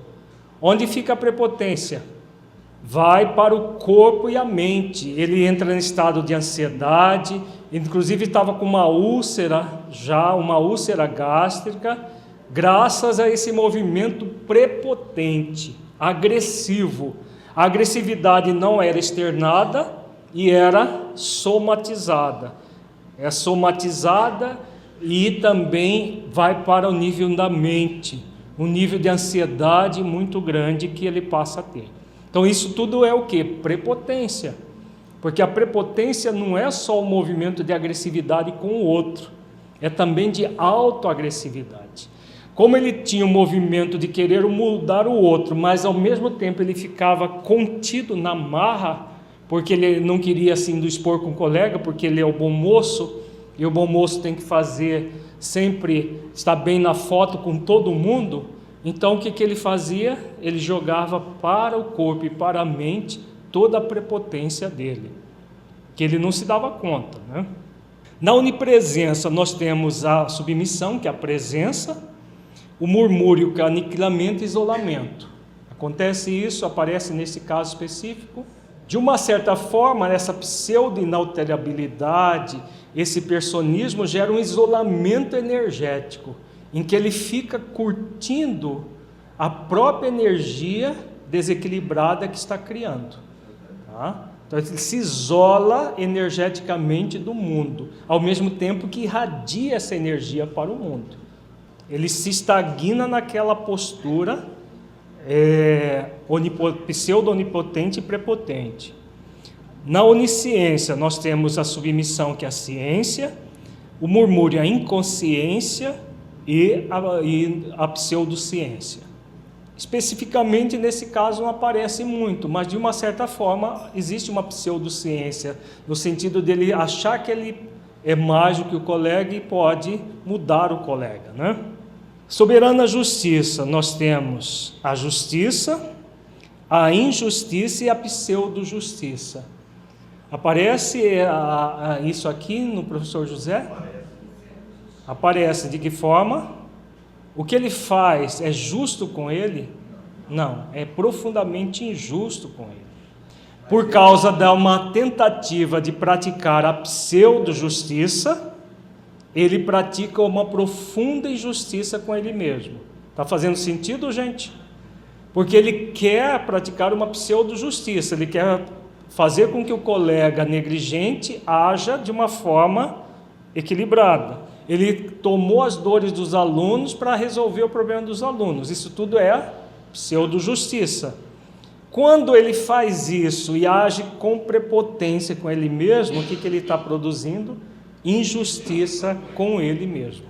onde fica a prepotência? Vai para o corpo e a mente. Ele entra em estado de ansiedade, inclusive estava com uma úlcera gástrica, graças a esse movimento prepotente, agressivo. A agressividade não era externada e era somatizada. É somatizada e também vai para o nível da mente, um nível de ansiedade muito grande que ele passa a ter. Então isso tudo é o que? Prepotência. Porque a prepotência não é só o movimento de agressividade com o outro, é também de autoagressividade. Como ele tinha o movimento de querer mudar o outro, mas ao mesmo tempo ele ficava contido na marra, porque ele não queria assim expor com o colega, porque ele é o bom moço, e o bom moço tem que sempre estar bem na foto com todo mundo. Então o que ele fazia? Ele jogava para o corpo e para a mente toda a prepotência dele, que ele não se dava conta, né? Na onipresença nós temos a submissão, que é a presença, o murmúrio, que é o aniquilamento e isolamento. Acontece isso, aparece nesse caso específico, De uma certa forma, essa pseudo-inalterabilidade, esse personismo gera um isolamento energético, em que ele fica curtindo a própria energia desequilibrada que está criando. Tá? Então ele se isola energeticamente do mundo, ao mesmo tempo que irradia essa energia para o mundo. Ele se estagna naquela postura pseudo-onipotente e prepotente. Na onisciência, nós temos a submissão, que é a ciência, o murmúrio, a inconsciência e a pseudociência. Especificamente, nesse caso, não aparece muito, mas de uma certa forma existe uma pseudociência, no sentido dele achar que ele é mais do que o colega e pode mudar o colega, né? Soberana justiça, nós temos a justiça, a injustiça e a pseudo-justiça. Aparece isso aqui no professor José? Aparece. De que forma? O que ele faz é justo com ele? Não, é profundamente injusto com ele. Por causa de uma tentativa de praticar a pseudo-justiça, ele pratica uma profunda injustiça com ele mesmo. Está fazendo sentido, gente? Porque ele quer praticar uma pseudo-justiça, ele quer fazer com que o colega negligente haja de uma forma equilibrada. Ele tomou as dores dos alunos para resolver o problema dos alunos. Isso tudo é pseudo-justiça. Quando ele faz isso e age com prepotência com ele mesmo, o que ele está produzindo? Injustiça com ele mesmo.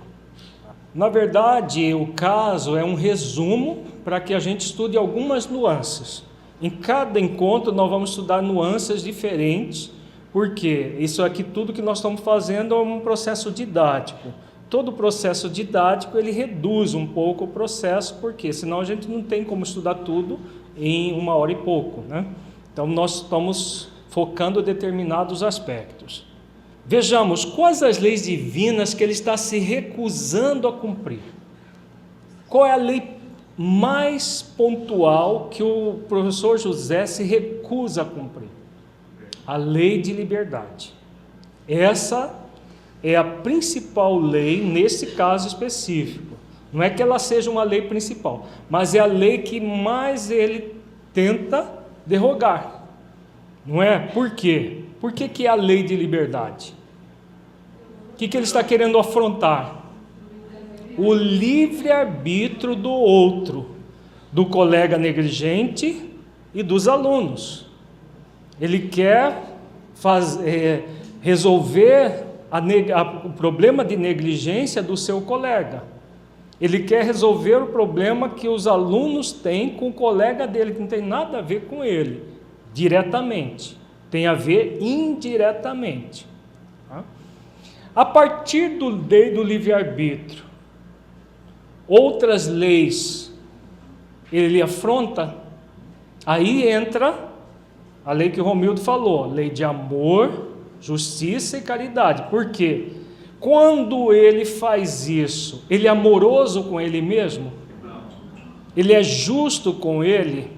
Na verdade, o caso é um resumo para que a gente estude algumas nuances. Em cada encontro nós vamos estudar nuances diferentes, porque isso aqui, tudo que nós estamos fazendo é um processo didático. Todo processo didático, ele reduz um pouco o processo, porque senão a gente não tem como estudar tudo em 1 hora e pouco, né? Então nós estamos focando determinados aspectos. Vejamos quais as leis divinas que ele está se recusando a cumprir. Qual é a lei mais pontual que o professor José se recusa a cumprir? A lei de liberdade. Essa é a principal lei nesse caso específico. Não é que ela seja uma lei principal, mas é a lei que mais ele tenta derrogar. Não é? Por quê? Por que é a lei de liberdade? O que ele está querendo afrontar? O livre-arbítrio do outro, do colega negligente e dos alunos. Ele quer resolver o problema de negligência do seu colega. Ele quer resolver o problema que os alunos têm com o colega dele, que não tem nada a ver com ele, diretamente. Tem a ver indiretamente. A partir do lei do livre-arbítrio, outras leis ele afronta, aí entra a lei que o Romildo falou, lei de amor, justiça e caridade. Por quê? Quando ele faz isso, ele é amoroso com ele mesmo? Ele é justo com ele?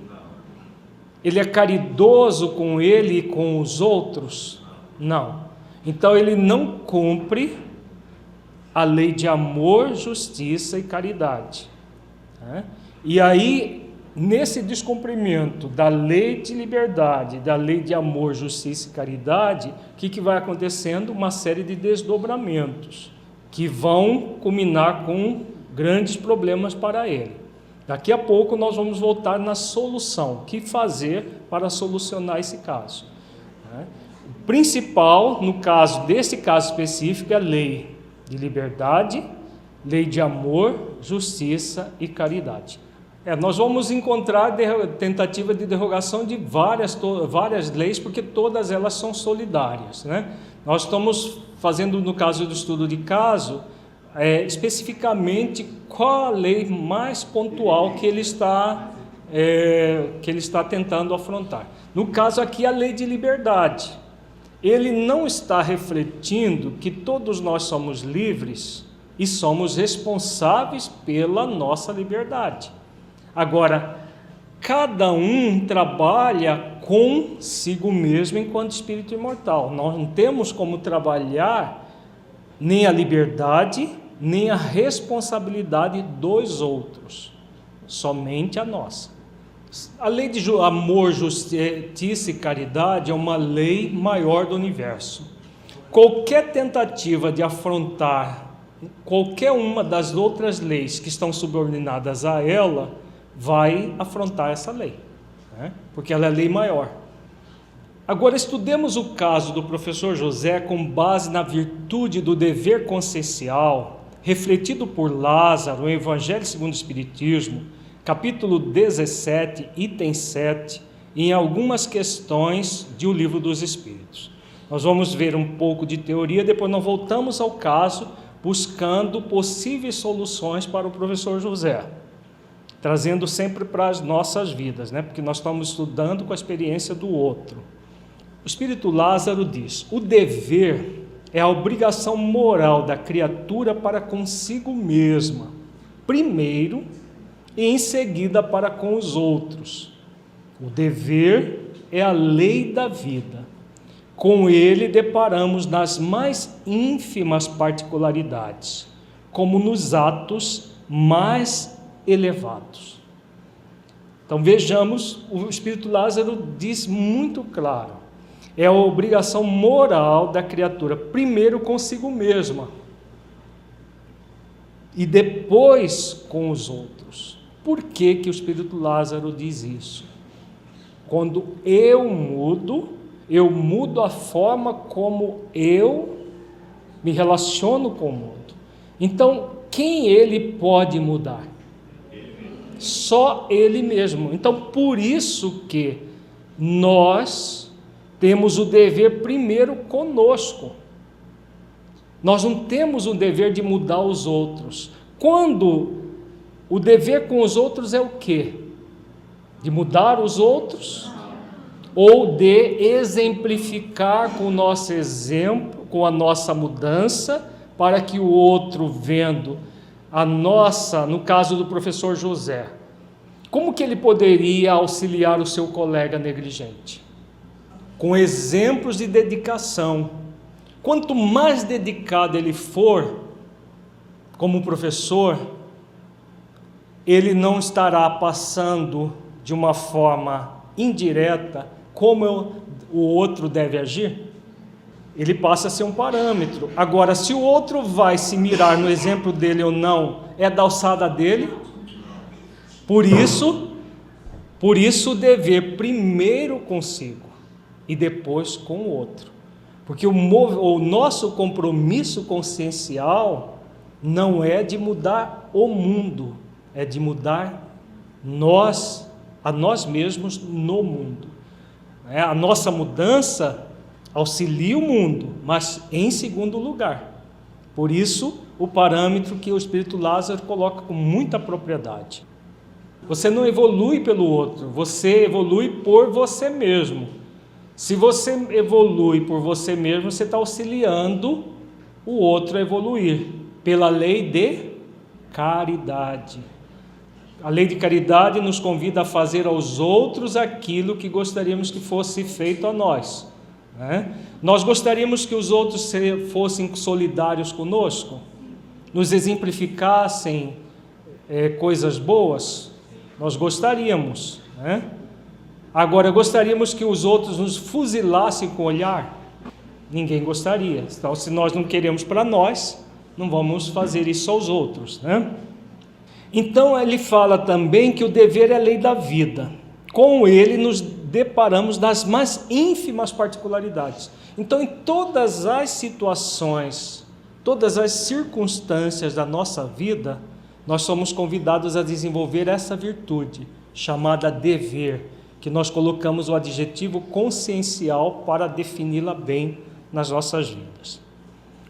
Ele é caridoso com ele e com os outros? Não. Então ele não cumpre a lei de amor, justiça e caridade. E aí, nesse descumprimento da lei de liberdade, da lei de amor, justiça e caridade, o que vai acontecendo? Uma série de desdobramentos que vão culminar com grandes problemas para ele. Daqui a pouco nós vamos voltar na solução. O que fazer para solucionar esse caso? O principal, no caso desse caso específico, é a lei de liberdade, lei de amor, justiça e caridade. Nós vamos encontrar tentativa de derrogação de várias leis, porque todas elas são solidárias, né? Nós estamos fazendo, no caso do estudo de caso, especificamente qual a lei mais pontual que ele está tentando afrontar. No caso aqui, a lei de liberdade. Ele não está refletindo que todos nós somos livres e somos responsáveis pela nossa liberdade. Agora, cada um trabalha consigo mesmo enquanto espírito imortal. Nós não temos como trabalhar nem a liberdade, nem a responsabilidade dos outros, somente a nossa. A lei de amor, justiça e caridade é uma lei maior do universo. Qualquer tentativa de afrontar qualquer uma das outras leis que estão subordinadas a ela vai afrontar essa lei, né? Porque ela é a lei maior. Agora estudemos o caso do professor José com base na virtude do dever consciencial refletido por Lázaro no Evangelho segundo o Espiritismo, capítulo 17, item 7, e em algumas questões de O Livro dos Espíritos. Nós vamos ver um pouco de teoria, depois nós voltamos ao caso, buscando possíveis soluções para o professor José, trazendo sempre para as nossas vidas, né? Porque nós estamos estudando com a experiência do outro. O Espírito Lázaro diz: o dever é a obrigação moral da criatura para consigo mesma, primeiro, e em seguida para com os outros. O dever é a lei da vida. Com ele deparamos nas mais ínfimas particularidades, como nos atos mais elevados. Então vejamos, o Espírito Lázaro diz muito claro, é a obrigação moral da criatura, primeiro consigo mesma, e depois com os outros. Por que que o Espírito Lázaro diz isso? Quando eu mudo a forma como eu me relaciono com o mundo. Então, quem ele pode mudar? Só ele mesmo. Então, por isso que nós temos o dever primeiro conosco. Nós não temos o dever de mudar os outros. Quando o dever com os outros é o quê? De mudar os outros? Ou de exemplificar com o nosso exemplo, com a nossa mudança, para que o outro, vendo a nossa, no caso do professor José, como que ele poderia auxiliar o seu colega negligente? Com exemplos de dedicação. Quanto mais dedicado ele for, como professor, ele não estará passando de uma forma indireta como o outro deve agir. Ele passa a ser um parâmetro. Agora, se o outro vai se mirar no exemplo dele ou não, é da alçada dele. Por isso o dever primeiro consigo e depois com o outro. Porque o nosso compromisso consciencial não é de mudar o mundo, é de mudar a nós mesmos no mundo. A nossa mudança auxilia o mundo, mas em segundo lugar. Por isso, o parâmetro que o Espírito Lázaro coloca com muita propriedade. Você não evolui pelo outro, você evolui por você mesmo. Se você evolui por você mesmo, você está auxiliando o outro a evoluir, pela lei de caridade. A lei de caridade nos convida a fazer aos outros aquilo que gostaríamos que fosse feito a nós, né? Nós gostaríamos que os outros fossem solidários conosco, nos exemplificassem coisas boas, nós gostaríamos, né? Agora, gostaríamos que os outros nos fuzilassem com o olhar? Ninguém gostaria. Então, se nós não queremos para nós, não vamos fazer isso aos outros, né? Então ele fala também que o dever é a lei da vida. Com ele nos deparamos das mais ínfimas particularidades. Então, em todas as situações, todas as circunstâncias da nossa vida, nós somos convidados a desenvolver essa virtude, chamada dever, que nós colocamos o adjetivo consciencial para defini-la bem nas nossas vidas.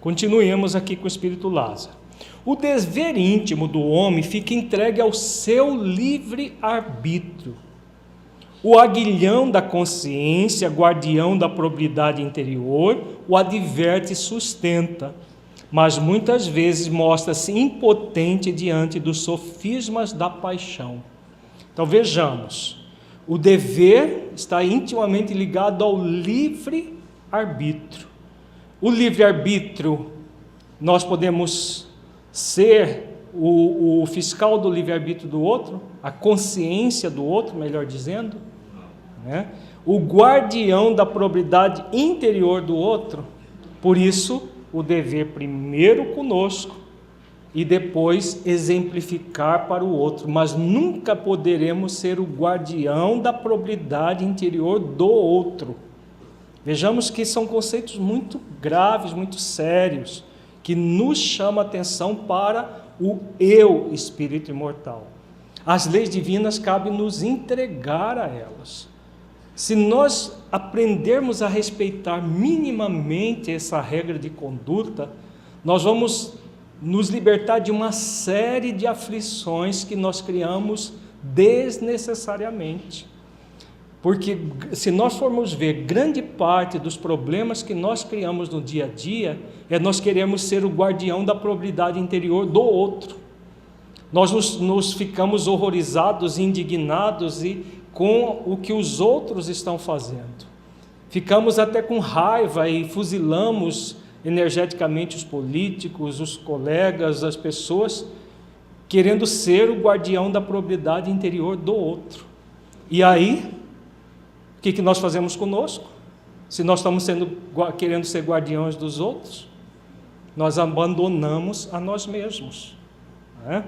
Continuemos aqui com o Espírito Lázaro. O dever íntimo do homem fica entregue ao seu livre arbítrio. O aguilhão da consciência, guardião da probidade interior, o adverte e sustenta, mas muitas vezes mostra-se impotente diante dos sofismas da paixão. Então vejamos, o dever está intimamente ligado ao livre-arbítrio. O livre-arbítrio, nós podemos ser o fiscal do livre-arbítrio do outro, a consciência do outro, melhor dizendo, né? O guardião da probidade interior do outro. Por isso, o dever primeiro conosco e depois exemplificar para o outro, mas nunca poderemos ser o guardião da probidade interior do outro. Vejamos que são conceitos muito graves, muito sérios, que nos chamam a atenção para o eu, espírito imortal. As leis divinas cabe nos entregar a elas. Se nós aprendermos a respeitar minimamente essa regra de conduta, nós vamos nos libertar de uma série de aflições que nós criamos desnecessariamente. Porque se nós formos ver, grande parte dos problemas que nós criamos no dia a dia, nós queremos ser o guardião da probidade interior do outro. Nós nos ficamos horrorizados, indignados com o que os outros estão fazendo. Ficamos até com raiva e fuzilamos energeticamente os políticos, os colegas, as pessoas, querendo ser o guardião da probidade interior do outro. E aí, o que nós fazemos conosco? Se nós estamos querendo ser guardiões dos outros, nós abandonamos a nós mesmos, né?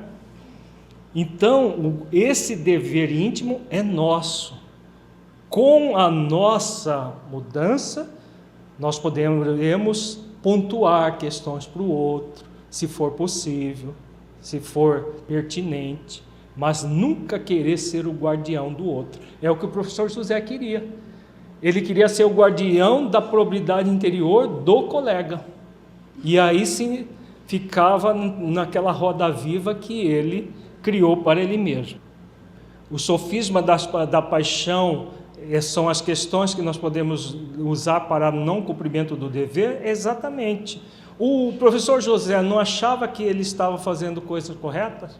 Então, esse dever íntimo é nosso. Com a nossa mudança, nós podemos pontuar questões para o outro, se for possível, se for pertinente, mas nunca querer ser o guardião do outro. É o que o professor José queria. Ele queria ser o guardião da probidade interior do colega. E aí sim ficava naquela roda viva que ele criou para ele mesmo. O sofisma da paixão são as questões que nós podemos usar para não cumprimento do dever? Exatamente. O professor José não achava que ele estava fazendo coisas corretas?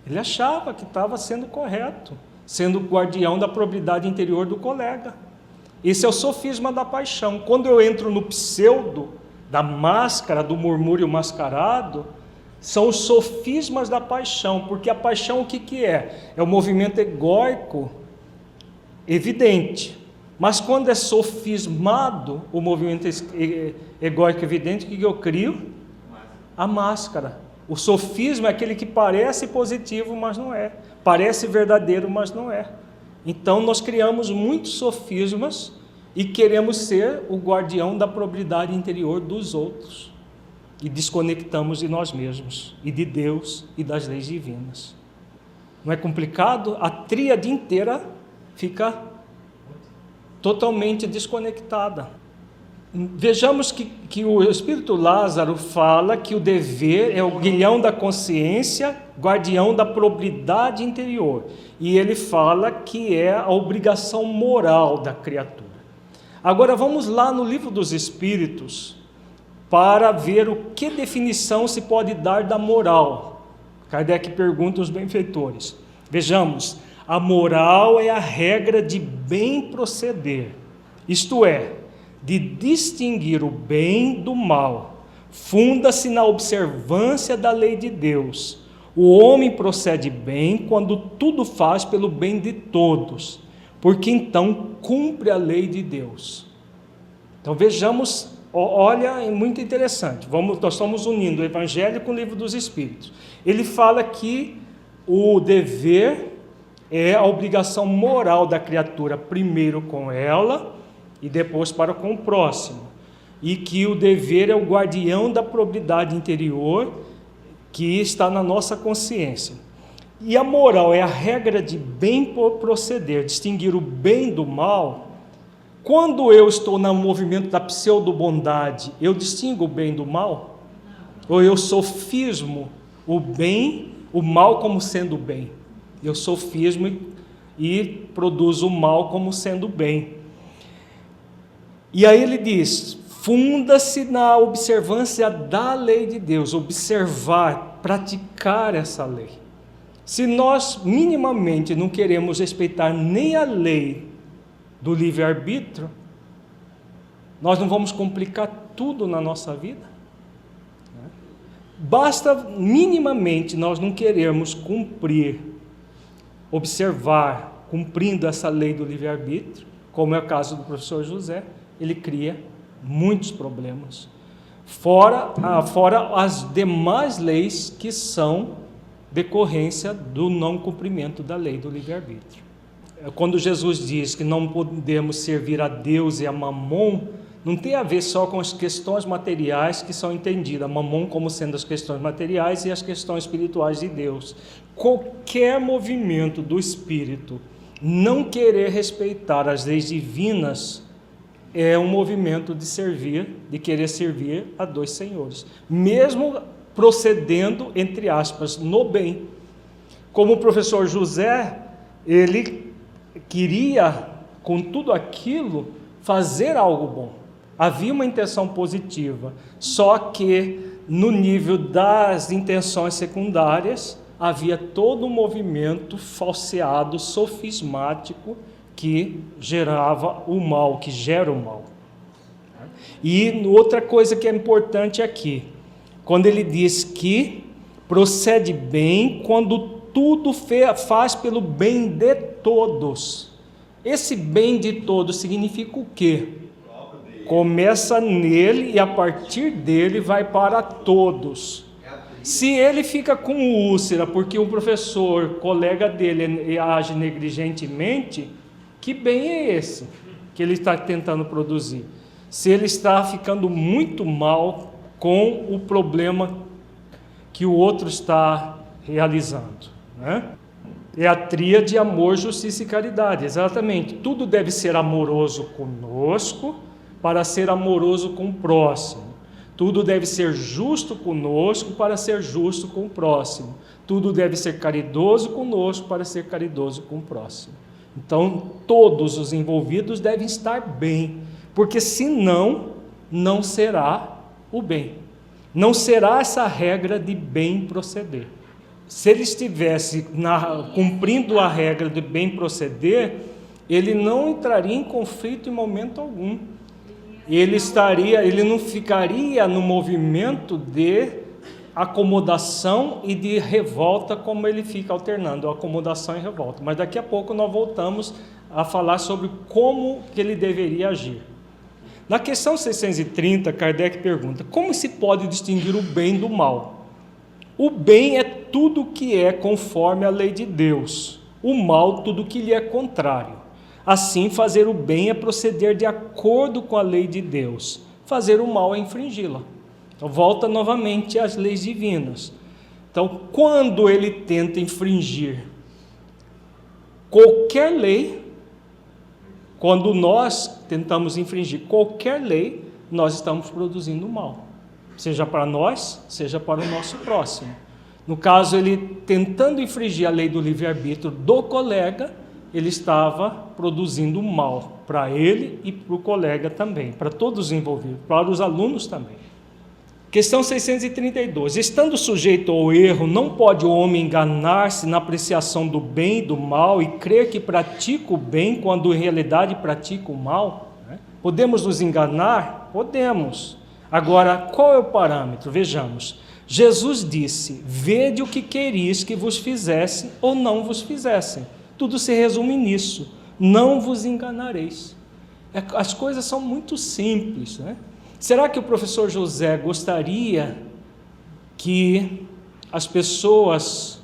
Ele achava que estava sendo correto, sendo guardião da probidade interior do colega. Esse é o sofisma da paixão. Quando eu entro no pseudo, da máscara, do murmúrio mascarado, são os sofismas da paixão, porque a paixão o que é? É o movimento egóico evidente, mas quando é sofismado o movimento egóico evidente, o que eu crio? A máscara. O sofisma é aquele que parece positivo, mas não é, parece verdadeiro, mas não é. Então nós criamos muitos sofismas e queremos ser o guardião da probidade interior dos outros. E desconectamos de nós mesmos, e de Deus, e das leis divinas. Não é complicado? A tríade inteira fica totalmente desconectada. Vejamos que o Espírito Lázaro fala que o dever é o guilhão da consciência, guardião da probidade interior. E ele fala que é a obrigação moral da criatura. Agora vamos lá no Livro dos Espíritos, para ver o que definição se pode dar da moral. Kardec pergunta aos benfeitores. Vejamos, a moral é a regra de bem proceder, isto é, de distinguir o bem do mal. Funda-se na observância da lei de Deus. O homem procede bem quando tudo faz pelo bem de todos, porque então cumpre a lei de Deus. Então vejamos. Olha, é muito interessante. Nós estamos unindo o Evangelho com o Livro dos Espíritos. Ele fala que o dever é a obrigação moral da criatura, primeiro com ela e depois para com o próximo. E que o dever é o guardião da probidade interior que está na nossa consciência. E a moral é a regra de bem proceder, distinguir o bem do mal. Quando eu estou no movimento da pseudo-bondade, eu distingo o bem do mal? Ou eu sofismo o bem, o mal como sendo bem? Eu sofismo e produzo o mal como sendo bem. E aí ele diz, funda-se na observância da lei de Deus, observar, praticar essa lei. Se nós minimamente não queremos respeitar nem a lei do livre-arbítrio, nós não vamos complicar tudo na nossa vida? Basta minimamente nós não queremos cumprir, observar, cumprindo essa lei do livre-arbítrio, como é o caso do professor José, ele cria muitos problemas. Fora as demais leis que são decorrência do não cumprimento da lei do livre-arbítrio. Quando Jesus diz que não podemos servir a Deus e a Mamon, não tem a ver só com as questões materiais que são entendidas, Mamon como sendo as questões materiais e as questões espirituais de Deus. Qualquer movimento do espírito não querer respeitar as leis divinas é um movimento de querer servir a dois senhores, mesmo procedendo, entre aspas, no bem. Como o professor José, ele queria, com tudo aquilo, fazer algo bom. Havia uma intenção positiva, só que no nível das intenções secundárias, havia todo um movimento falseado, sofismático, que gerava o mal, que gera o mal. E outra coisa que é importante aqui, quando ele diz que procede bem quando tudo faz pelo bem de todos. Esse bem de todos significa o quê? Começa nele e a partir dele vai para todos. Se ele fica com úlcera porque um professor, colega dele, age negligentemente, que bem é esse que ele está tentando produzir? Se ele está ficando muito mal com o problema que o outro está realizando, né? É a tríade amor, justiça e caridade, exatamente. Tudo deve ser amoroso conosco para ser amoroso com o próximo. Tudo deve ser justo conosco para ser justo com o próximo. Tudo deve ser caridoso conosco para ser caridoso com o próximo. Então, todos os envolvidos devem estar bem, porque senão, não será o bem. Não será essa regra de bem proceder. Se ele estivesse cumprindo a regra de bem proceder, ele não entraria em conflito em momento algum. Ele não ficaria no movimento de acomodação e de revolta, como ele fica alternando, acomodação e revolta. Mas daqui a pouco nós voltamos a falar sobre como que ele deveria agir. Na questão 630, Kardec pergunta: como se pode distinguir o bem do mal? O bem é tudo que é conforme a lei de Deus, o mal tudo que lhe é contrário. Assim, fazer o bem é proceder de acordo com a lei de Deus, fazer o mal é infringi-la. Então, volta novamente às leis divinas. Então, quando ele tenta infringir qualquer lei, quando nós tentamos infringir qualquer lei, nós estamos produzindo mal, seja para nós, seja para o nosso próximo. No caso, ele tentando infringir a lei do livre-arbítrio do colega, ele estava produzindo mal para ele e para o colega também, para todos os envolvidos, para os alunos também. Questão 632. Estando sujeito ao erro, não pode o homem enganar-se na apreciação do bem e do mal e crer que pratica o bem quando em realidade pratica o mal? Podemos nos enganar? Podemos. Agora, qual é o parâmetro? Vejamos. Jesus disse: vede o que queris que vos fizesse ou não vos fizessem. Tudo se resume nisso: não vos enganareis. As coisas são muito simples, né? Será que o professor José gostaria que as pessoas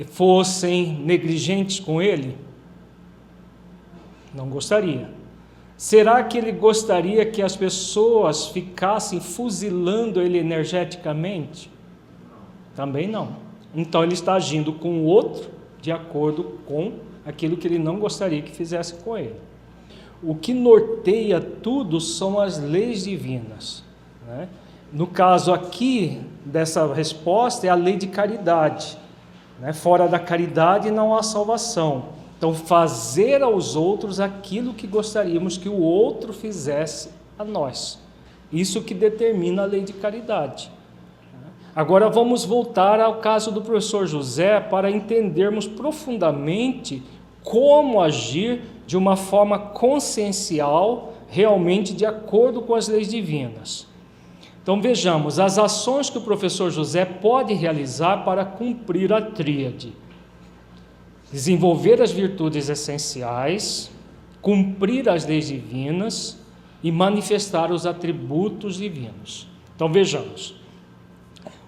fossem negligentes com ele? Não gostaria. Será que ele gostaria que as pessoas ficassem fuzilando ele energeticamente? Também não. Então ele está agindo com o outro de acordo com aquilo que ele não gostaria que fizesse com ele. O que norteia tudo são as leis divinas, né? No caso aqui dessa resposta é a lei de caridade, né? Fora da caridade não há salvação. Então, fazer aos outros aquilo que gostaríamos que o outro fizesse a nós. Isso que determina a lei de caridade. Agora vamos voltar ao caso do professor José para entendermos profundamente como agir de uma forma consciencial, realmente de acordo com as leis divinas. Então vejamos, as ações que o professor José pode realizar para cumprir a tríade: desenvolver as virtudes essenciais, cumprir as leis divinas e manifestar os atributos divinos. Então vejamos,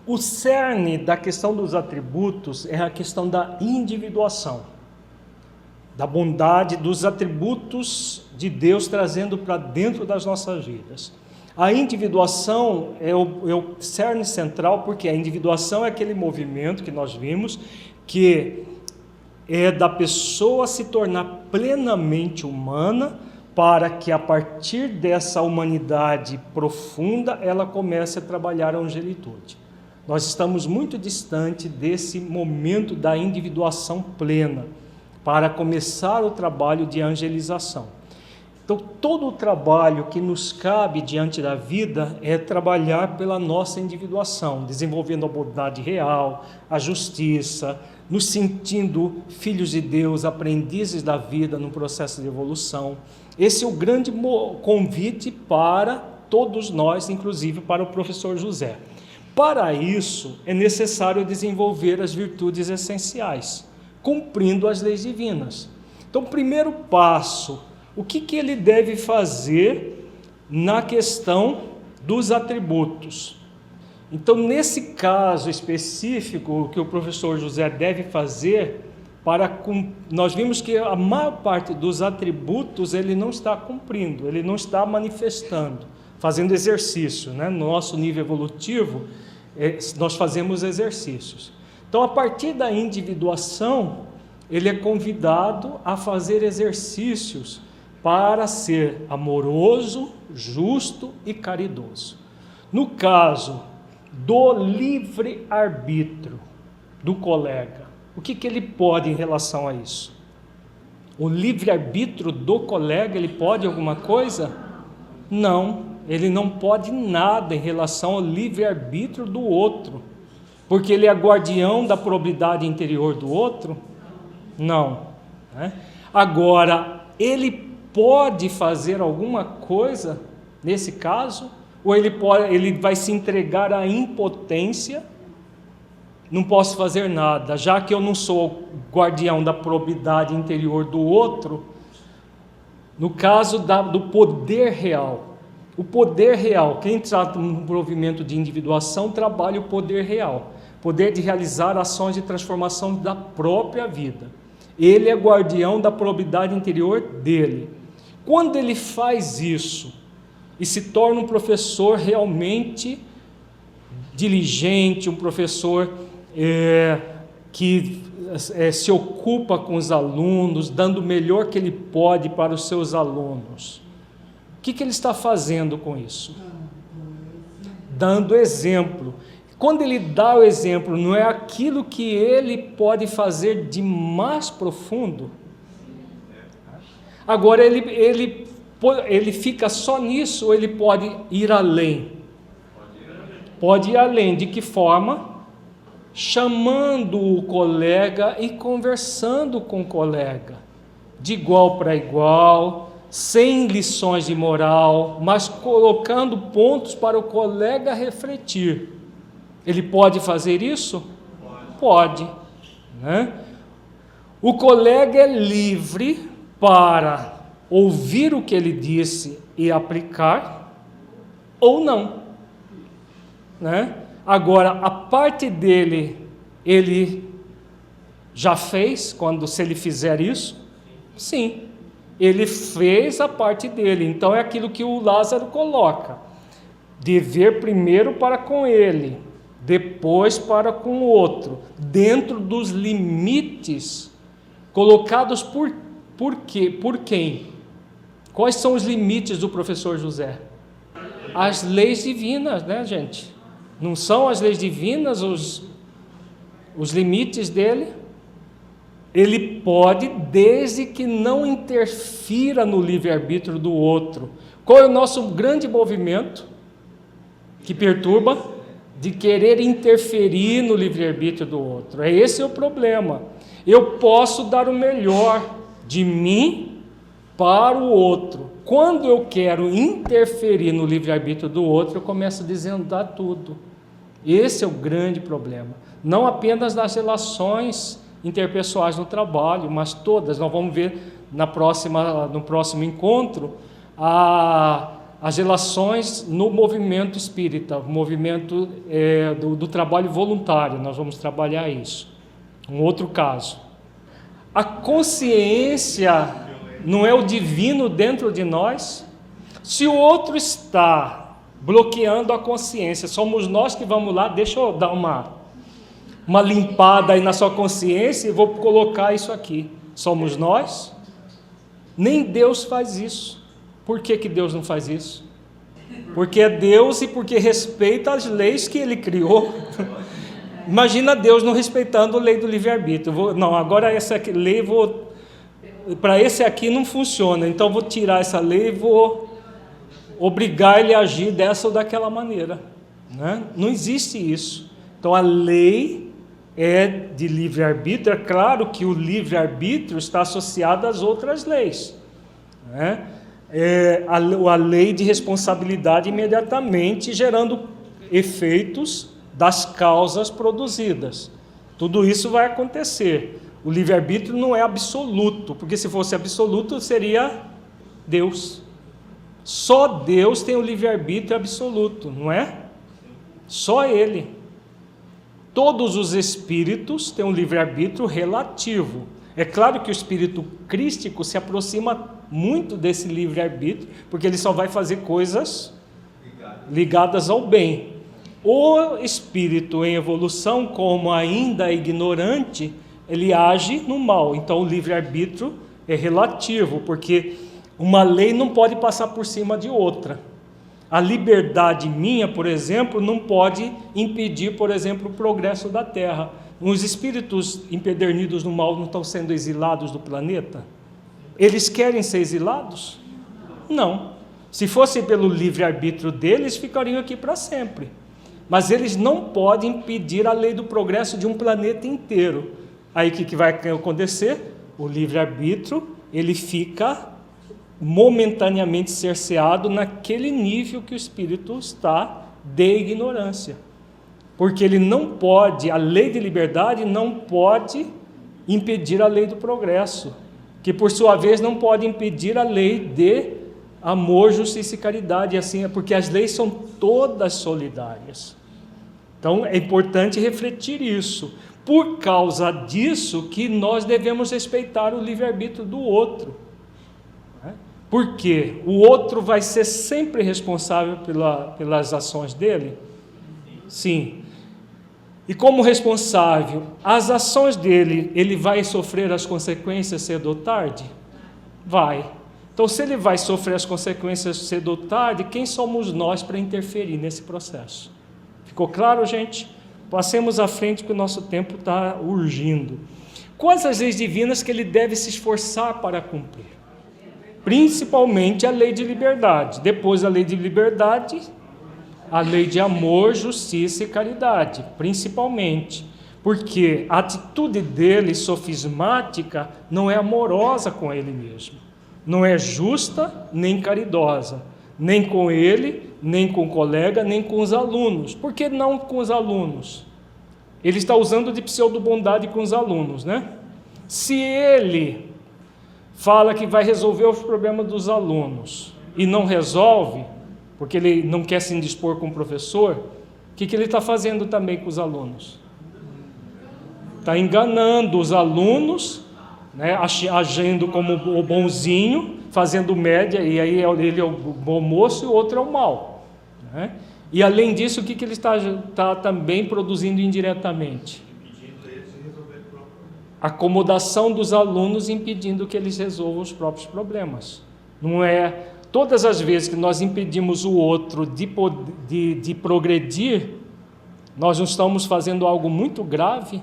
o cerne da questão dos atributos é a questão da individuação, da bondade, dos atributos de Deus trazendo para dentro das nossas vidas. A individuação é o cerne central, porque a individuação é aquele movimento que nós vimos, que é da pessoa se tornar plenamente humana, para que a partir dessa humanidade profunda, ela comece a trabalhar a angelitude. Nós estamos muito distante desse momento da individuação plena, para começar o trabalho de angelização. Então, todo o trabalho que nos cabe diante da vida é trabalhar pela nossa individuação, desenvolvendo a bondade real, a justiça, nos sentindo filhos de Deus, aprendizes da vida no processo de evolução. Esse é o grande convite para todos nós, inclusive para o professor José. Para isso, é necessário desenvolver as virtudes essenciais, cumprindo as leis divinas. Então, primeiro passo, o que ele deve fazer na questão dos atributos? Então, nesse caso específico, o que o professor José deve fazer, nós vimos que a maior parte dos atributos ele não está cumprindo, ele não está manifestando, fazendo exercício, né? No nosso nível evolutivo, nós fazemos exercícios. Então, a partir da individuação, ele é convidado a fazer exercícios para ser amoroso, justo e caridoso. No caso do livre-arbítrio do colega, o que ele pode em relação a isso? O livre-arbítrio do colega, ele pode alguma coisa? Não, ele não pode nada em relação ao livre-arbítrio do outro, porque ele é guardião da probidade interior do outro? Não, né? Agora, ele pode fazer alguma coisa nesse caso? Ou ele vai se entregar à impotência? Não posso fazer nada, já que eu não sou guardião da probidade interior do outro. No caso do poder real, o poder real, quem trata um movimento de individuação trabalha o poder real, poder de realizar ações de transformação da própria vida. Ele é guardião da probidade interior dele. Quando ele faz isso e se torna um professor realmente diligente, um professor que se ocupa com os alunos, dando o melhor que ele pode para os seus alunos, o que ele está fazendo com isso? Dando exemplo. Quando ele dá o exemplo, não é aquilo que ele pode fazer de mais profundo? Agora, ele fica só nisso ou ele pode ir além? Pode ir além. De que forma? Chamando o colega e conversando com o colega, de igual para igual, sem lições de moral, mas colocando pontos para o colega refletir. Ele pode fazer isso? Pode, né? O colega é livre para ouvir o que ele disse e aplicar, ou não, né? Agora, a parte dele, ele já fez, se ele fizer isso? Sim, ele fez a parte dele. Então, é aquilo que o Lázaro coloca: dever primeiro para com ele, depois para com o outro, dentro dos limites colocados por quem? Quais são os limites do professor José? As leis divinas, né, gente? Não são as leis divinas os limites dele? Ele pode, desde que não interfira no livre-arbítrio do outro. Qual é o nosso grande movimento que perturba? de querer interferir no livre-arbítrio do outro. Esse é o problema. Eu posso dar o melhor de mim para o outro. Quando eu quero interferir no livre-arbítrio do outro, eu começo a desandar tudo. Esse é o grande problema. Não apenas nas relações interpessoais no trabalho, mas todas. Nós vamos ver no próximo encontro as relações no movimento espírita, o movimento do trabalho voluntário. Nós vamos trabalhar isso. Um outro caso. A consciência não é o divino dentro de nós? Se o outro está bloqueando a consciência, somos nós que vamos lá, deixa eu dar uma limpada aí na sua consciência e vou colocar isso aqui. Somos nós? Nem Deus faz isso. Por que Deus não faz isso? Porque é Deus e porque respeita as leis que Ele criou. Imagina Deus não respeitando a lei do livre-arbítrio. Não, agora essa lei, para esse aqui não funciona, então vou tirar essa lei e vou obrigar ele a agir dessa ou daquela maneira. Né? Não existe isso. Então a lei é de livre-arbítrio. É claro que o livre-arbítrio está associado às outras leis. Né? A lei de responsabilidade imediatamente gerando efeitos das causas produzidas. Tudo isso vai acontecer. O livre-arbítrio não é absoluto, porque se fosse absoluto seria Deus. Só Deus tem o livre-arbítrio absoluto, não é? Só Ele. Todos os espíritos têm um livre-arbítrio relativo. É claro que o espírito crístico se aproxima muito desse livre-arbítrio, porque ele só vai fazer coisas ligadas ao bem. O espírito em evolução, como ainda é ignorante, ele age no mal. Então o livre-arbítrio é relativo, porque uma lei não pode passar por cima de outra. A liberdade minha, por exemplo, não pode impedir, por exemplo, o progresso da Terra. Os espíritos empedernidos no mal não estão sendo exilados do planeta? Eles querem ser exilados? Não. Se fosse pelo livre-arbítrio deles, ficariam aqui para sempre. Mas eles não podem impedir a lei do progresso de um planeta inteiro. Aí o que vai acontecer? O livre-arbítrio, ele fica momentaneamente cerceado naquele nível que o espírito está de ignorância. Porque ele não pode, a lei de liberdade não pode impedir a lei do progresso, que por sua vez não pode impedir a lei de amor, justiça e caridade, e assim é, porque as leis são todas solidárias. Então é importante refletir isso. Por causa disso que nós devemos respeitar o livre-arbítrio do outro. Porque o outro vai ser sempre responsável pelas ações dele? Sim. E como responsável, as ações dele, ele vai sofrer as consequências cedo ou tarde? Vai. Então, se ele vai sofrer as consequências cedo ou tarde, quem somos nós para interferir nesse processo? Ficou claro, gente? Passemos à frente que o nosso tempo está urgindo. Quais as leis divinas que ele deve se esforçar para cumprir? Principalmente a lei de liberdade. Depois a lei de liberdade, a lei de amor, justiça e caridade, principalmente. Porque a atitude dele, sofismática, não é amorosa com ele mesmo. Não é justa nem caridosa. Nem com ele, nem com o colega, nem com os alunos. Por que não com os alunos? Ele está usando de pseudo-bondade com os alunos, né? Se ele fala que vai resolver os problemas dos alunos e não resolve, porque ele não quer se indispor com o professor, o que ele está fazendo também com os alunos? Está enganando os alunos, né, agindo como o bonzinho, fazendo média, e aí ele é o bom moço e o outro é o mau. Né? E além disso, o que ele está também produzindo indiretamente? Acomodação dos alunos impedindo que eles resolvam os próprios problemas. Não é todas as vezes que nós impedimos o outro de progredir, nós não estamos fazendo algo muito grave,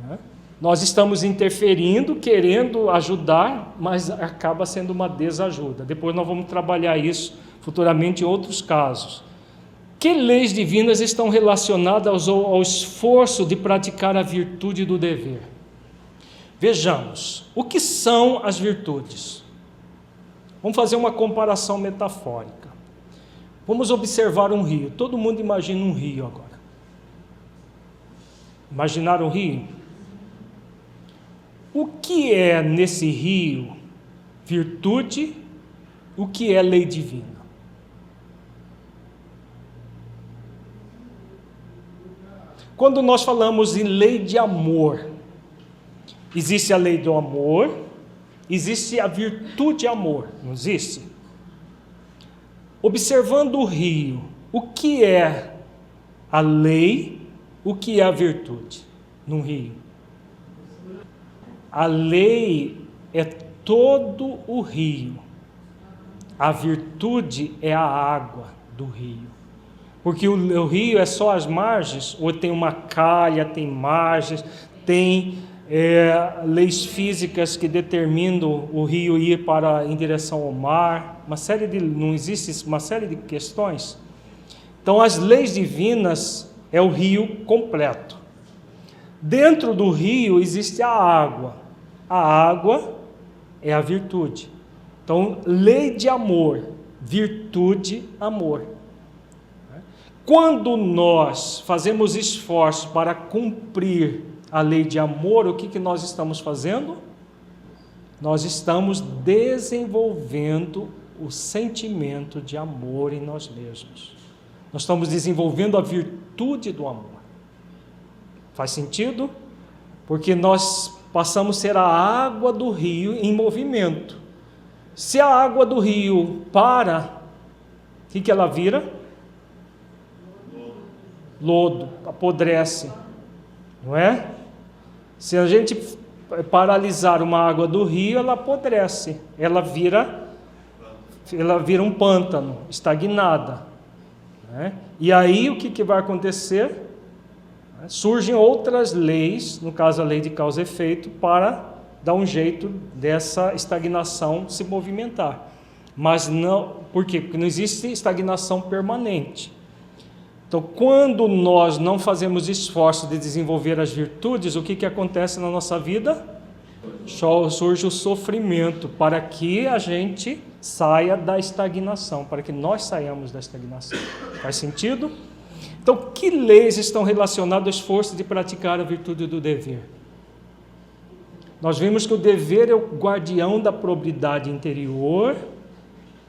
né? Nós estamos interferindo, querendo ajudar, mas acaba sendo uma desajuda. Depois nós vamos trabalhar isso futuramente em outros casos. Que leis divinas estão relacionadas ao esforço de praticar a virtude do dever? Vejamos, o que são as virtudes? Vamos fazer uma comparação metafórica. Vamos observar um rio. Todo mundo imagina um rio agora. Imaginar um rio? O que é nesse rio virtude? O que é lei divina? Quando nós falamos em lei de amor, existe a lei do amor, existe a virtude amor, não existe? Observando o rio, o que é a lei, o que é a virtude num rio? A lei é todo o rio, a virtude é a água do rio. Porque o rio é só as margens, ou tem uma calha, tem margens, tem leis físicas que determinam o rio ir em direção ao mar, não existe uma série de questões. Então as leis divinas é o rio completo. Dentro do rio existe a água é a virtude. Então lei de amor, virtude, amor. Quando nós fazemos esforço para cumprir a lei de amor, o que nós estamos fazendo? Nós estamos desenvolvendo o sentimento de amor em nós mesmos. Nós estamos desenvolvendo a virtude do amor. Faz sentido? Porque nós passamos a ser a água do rio em movimento. Se a água do rio para, o que ela vira? Lodo, apodrece, não é? Se a gente paralisar uma água do rio, ela apodrece, ela vira um pântano, estagnada, né? E aí o que vai acontecer? Surgem outras leis, no caso a lei de causa e efeito, para dar um jeito dessa estagnação se movimentar. Mas não, por quê? Porque não existe estagnação permanente. Então, quando nós não fazemos esforço de desenvolver as virtudes, o que acontece na nossa vida? Surge o sofrimento para que a gente saia da estagnação, para que nós saiamos da estagnação. Faz sentido? Então, que leis estão relacionadas ao esforço de praticar a virtude do dever? Nós vimos que o dever é o guardião da probidade interior,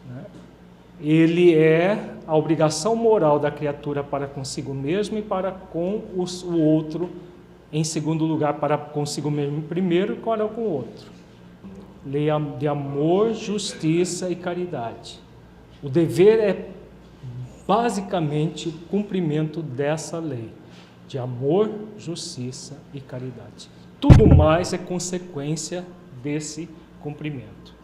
né? Ele é a obrigação moral da criatura para consigo mesmo e para com o outro, em segundo lugar, para consigo mesmo primeiro e para com o outro. Lei de amor, justiça e caridade. O dever é basicamente o cumprimento dessa lei de amor, justiça e caridade. Tudo mais é consequência desse cumprimento.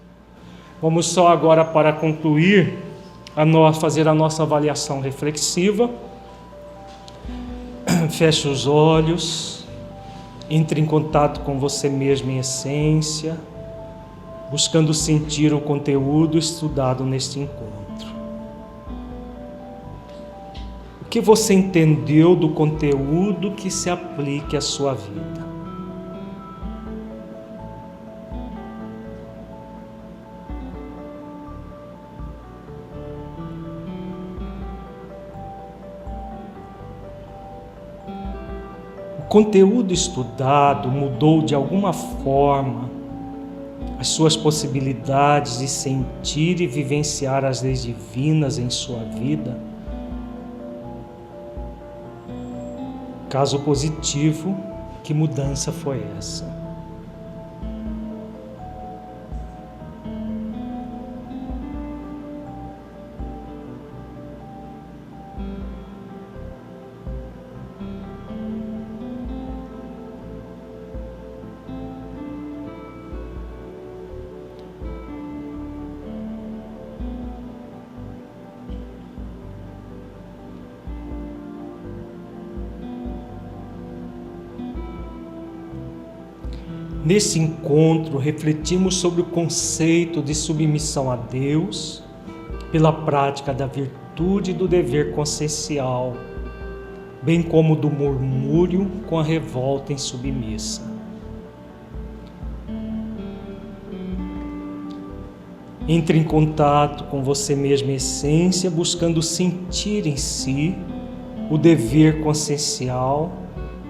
Vamos só agora, para concluir, fazer a nossa avaliação reflexiva. Feche os olhos, entre em contato com você mesmo em essência, buscando sentir o conteúdo estudado neste encontro. O que você entendeu do conteúdo que se aplique à sua vida? O conteúdo estudado mudou de alguma forma as suas possibilidades de sentir e vivenciar as leis divinas em sua vida? Caso positivo, que mudança foi essa? Nesse encontro, refletimos sobre o conceito de submissão a Deus, pela prática virtude do dever consciencial, bem como do murmúrio com a revolta insubmissa. Entre em contato com você mesma em essência, buscando sentir em si o dever consciencial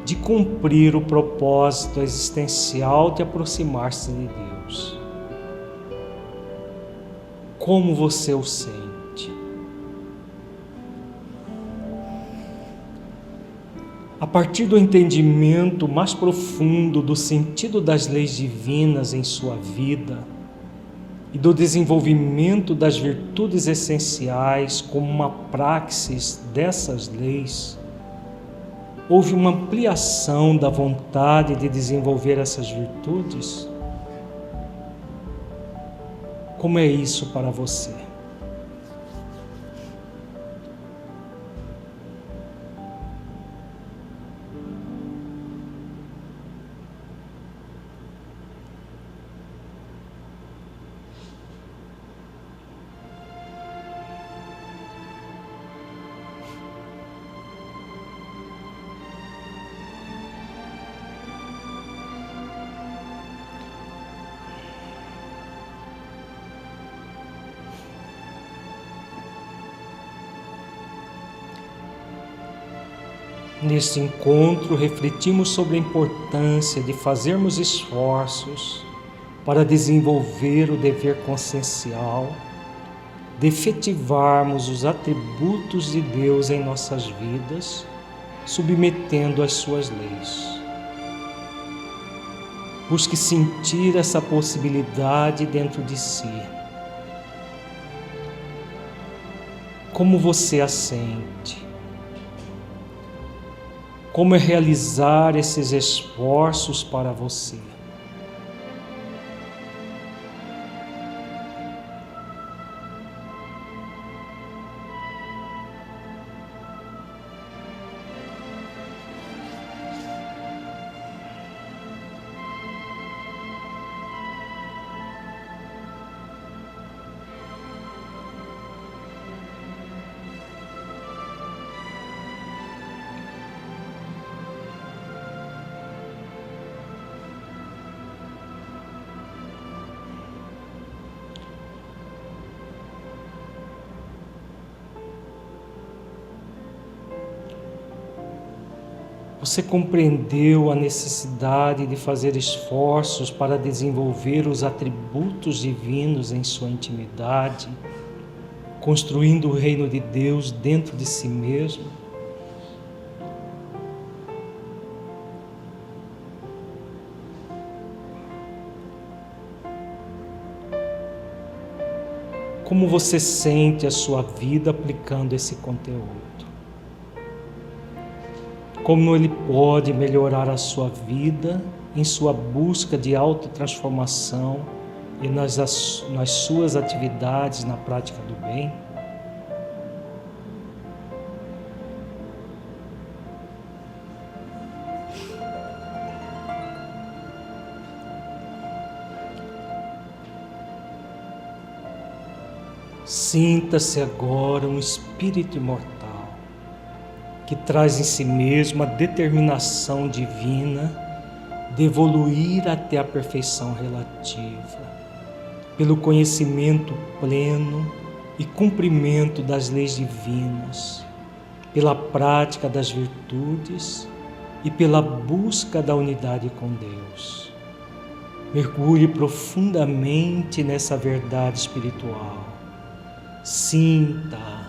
de cumprir o propósito existencial de aproximar-se de Deus. Como você o sente? A partir do entendimento mais profundo do sentido das leis divinas em sua vida e do desenvolvimento das virtudes essenciais como uma praxis dessas leis, houve uma ampliação da vontade de desenvolver essas virtudes? Como é isso para você? Neste encontro, refletimos sobre a importância de fazermos esforços para desenvolver o dever consciencial, de efetivarmos os atributos de Deus em nossas vidas, submetendo às suas leis. Busque sentir essa possibilidade dentro de si. Como você a sente? Como é realizar esses esforços para você? Você compreendeu a necessidade de fazer esforços para desenvolver os atributos divinos em sua intimidade, construindo o reino de Deus dentro de si mesmo? Como você sente a sua vida aplicando esse conteúdo? Como ele pode melhorar a sua vida em sua busca de autotransformação e nas suas atividades na prática do bem? Sinta-se agora um espírito imortal, que traz em si mesmo a determinação divina de evoluir até a perfeição relativa, pelo conhecimento pleno e cumprimento das leis divinas, pela prática das virtudes e pela busca da unidade com Deus. Mergulhe profundamente nessa verdade espiritual. Sinta,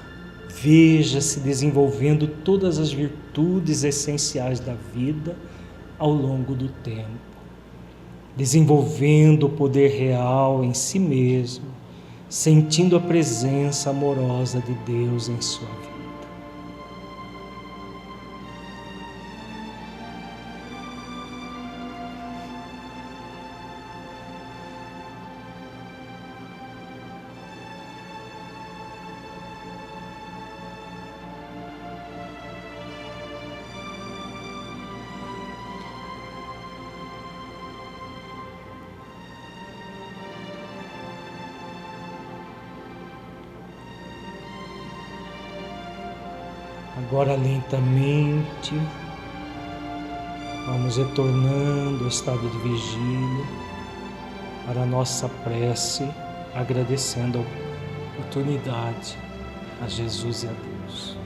veja-se desenvolvendo todas as virtudes essenciais da vida ao longo do tempo, desenvolvendo o poder real em si mesmo, sentindo a presença amorosa de Deus em sua vida. Agora lentamente vamos retornando ao estado de vigília para a nossa prece, agradecendo a oportunidade a Jesus e a Deus.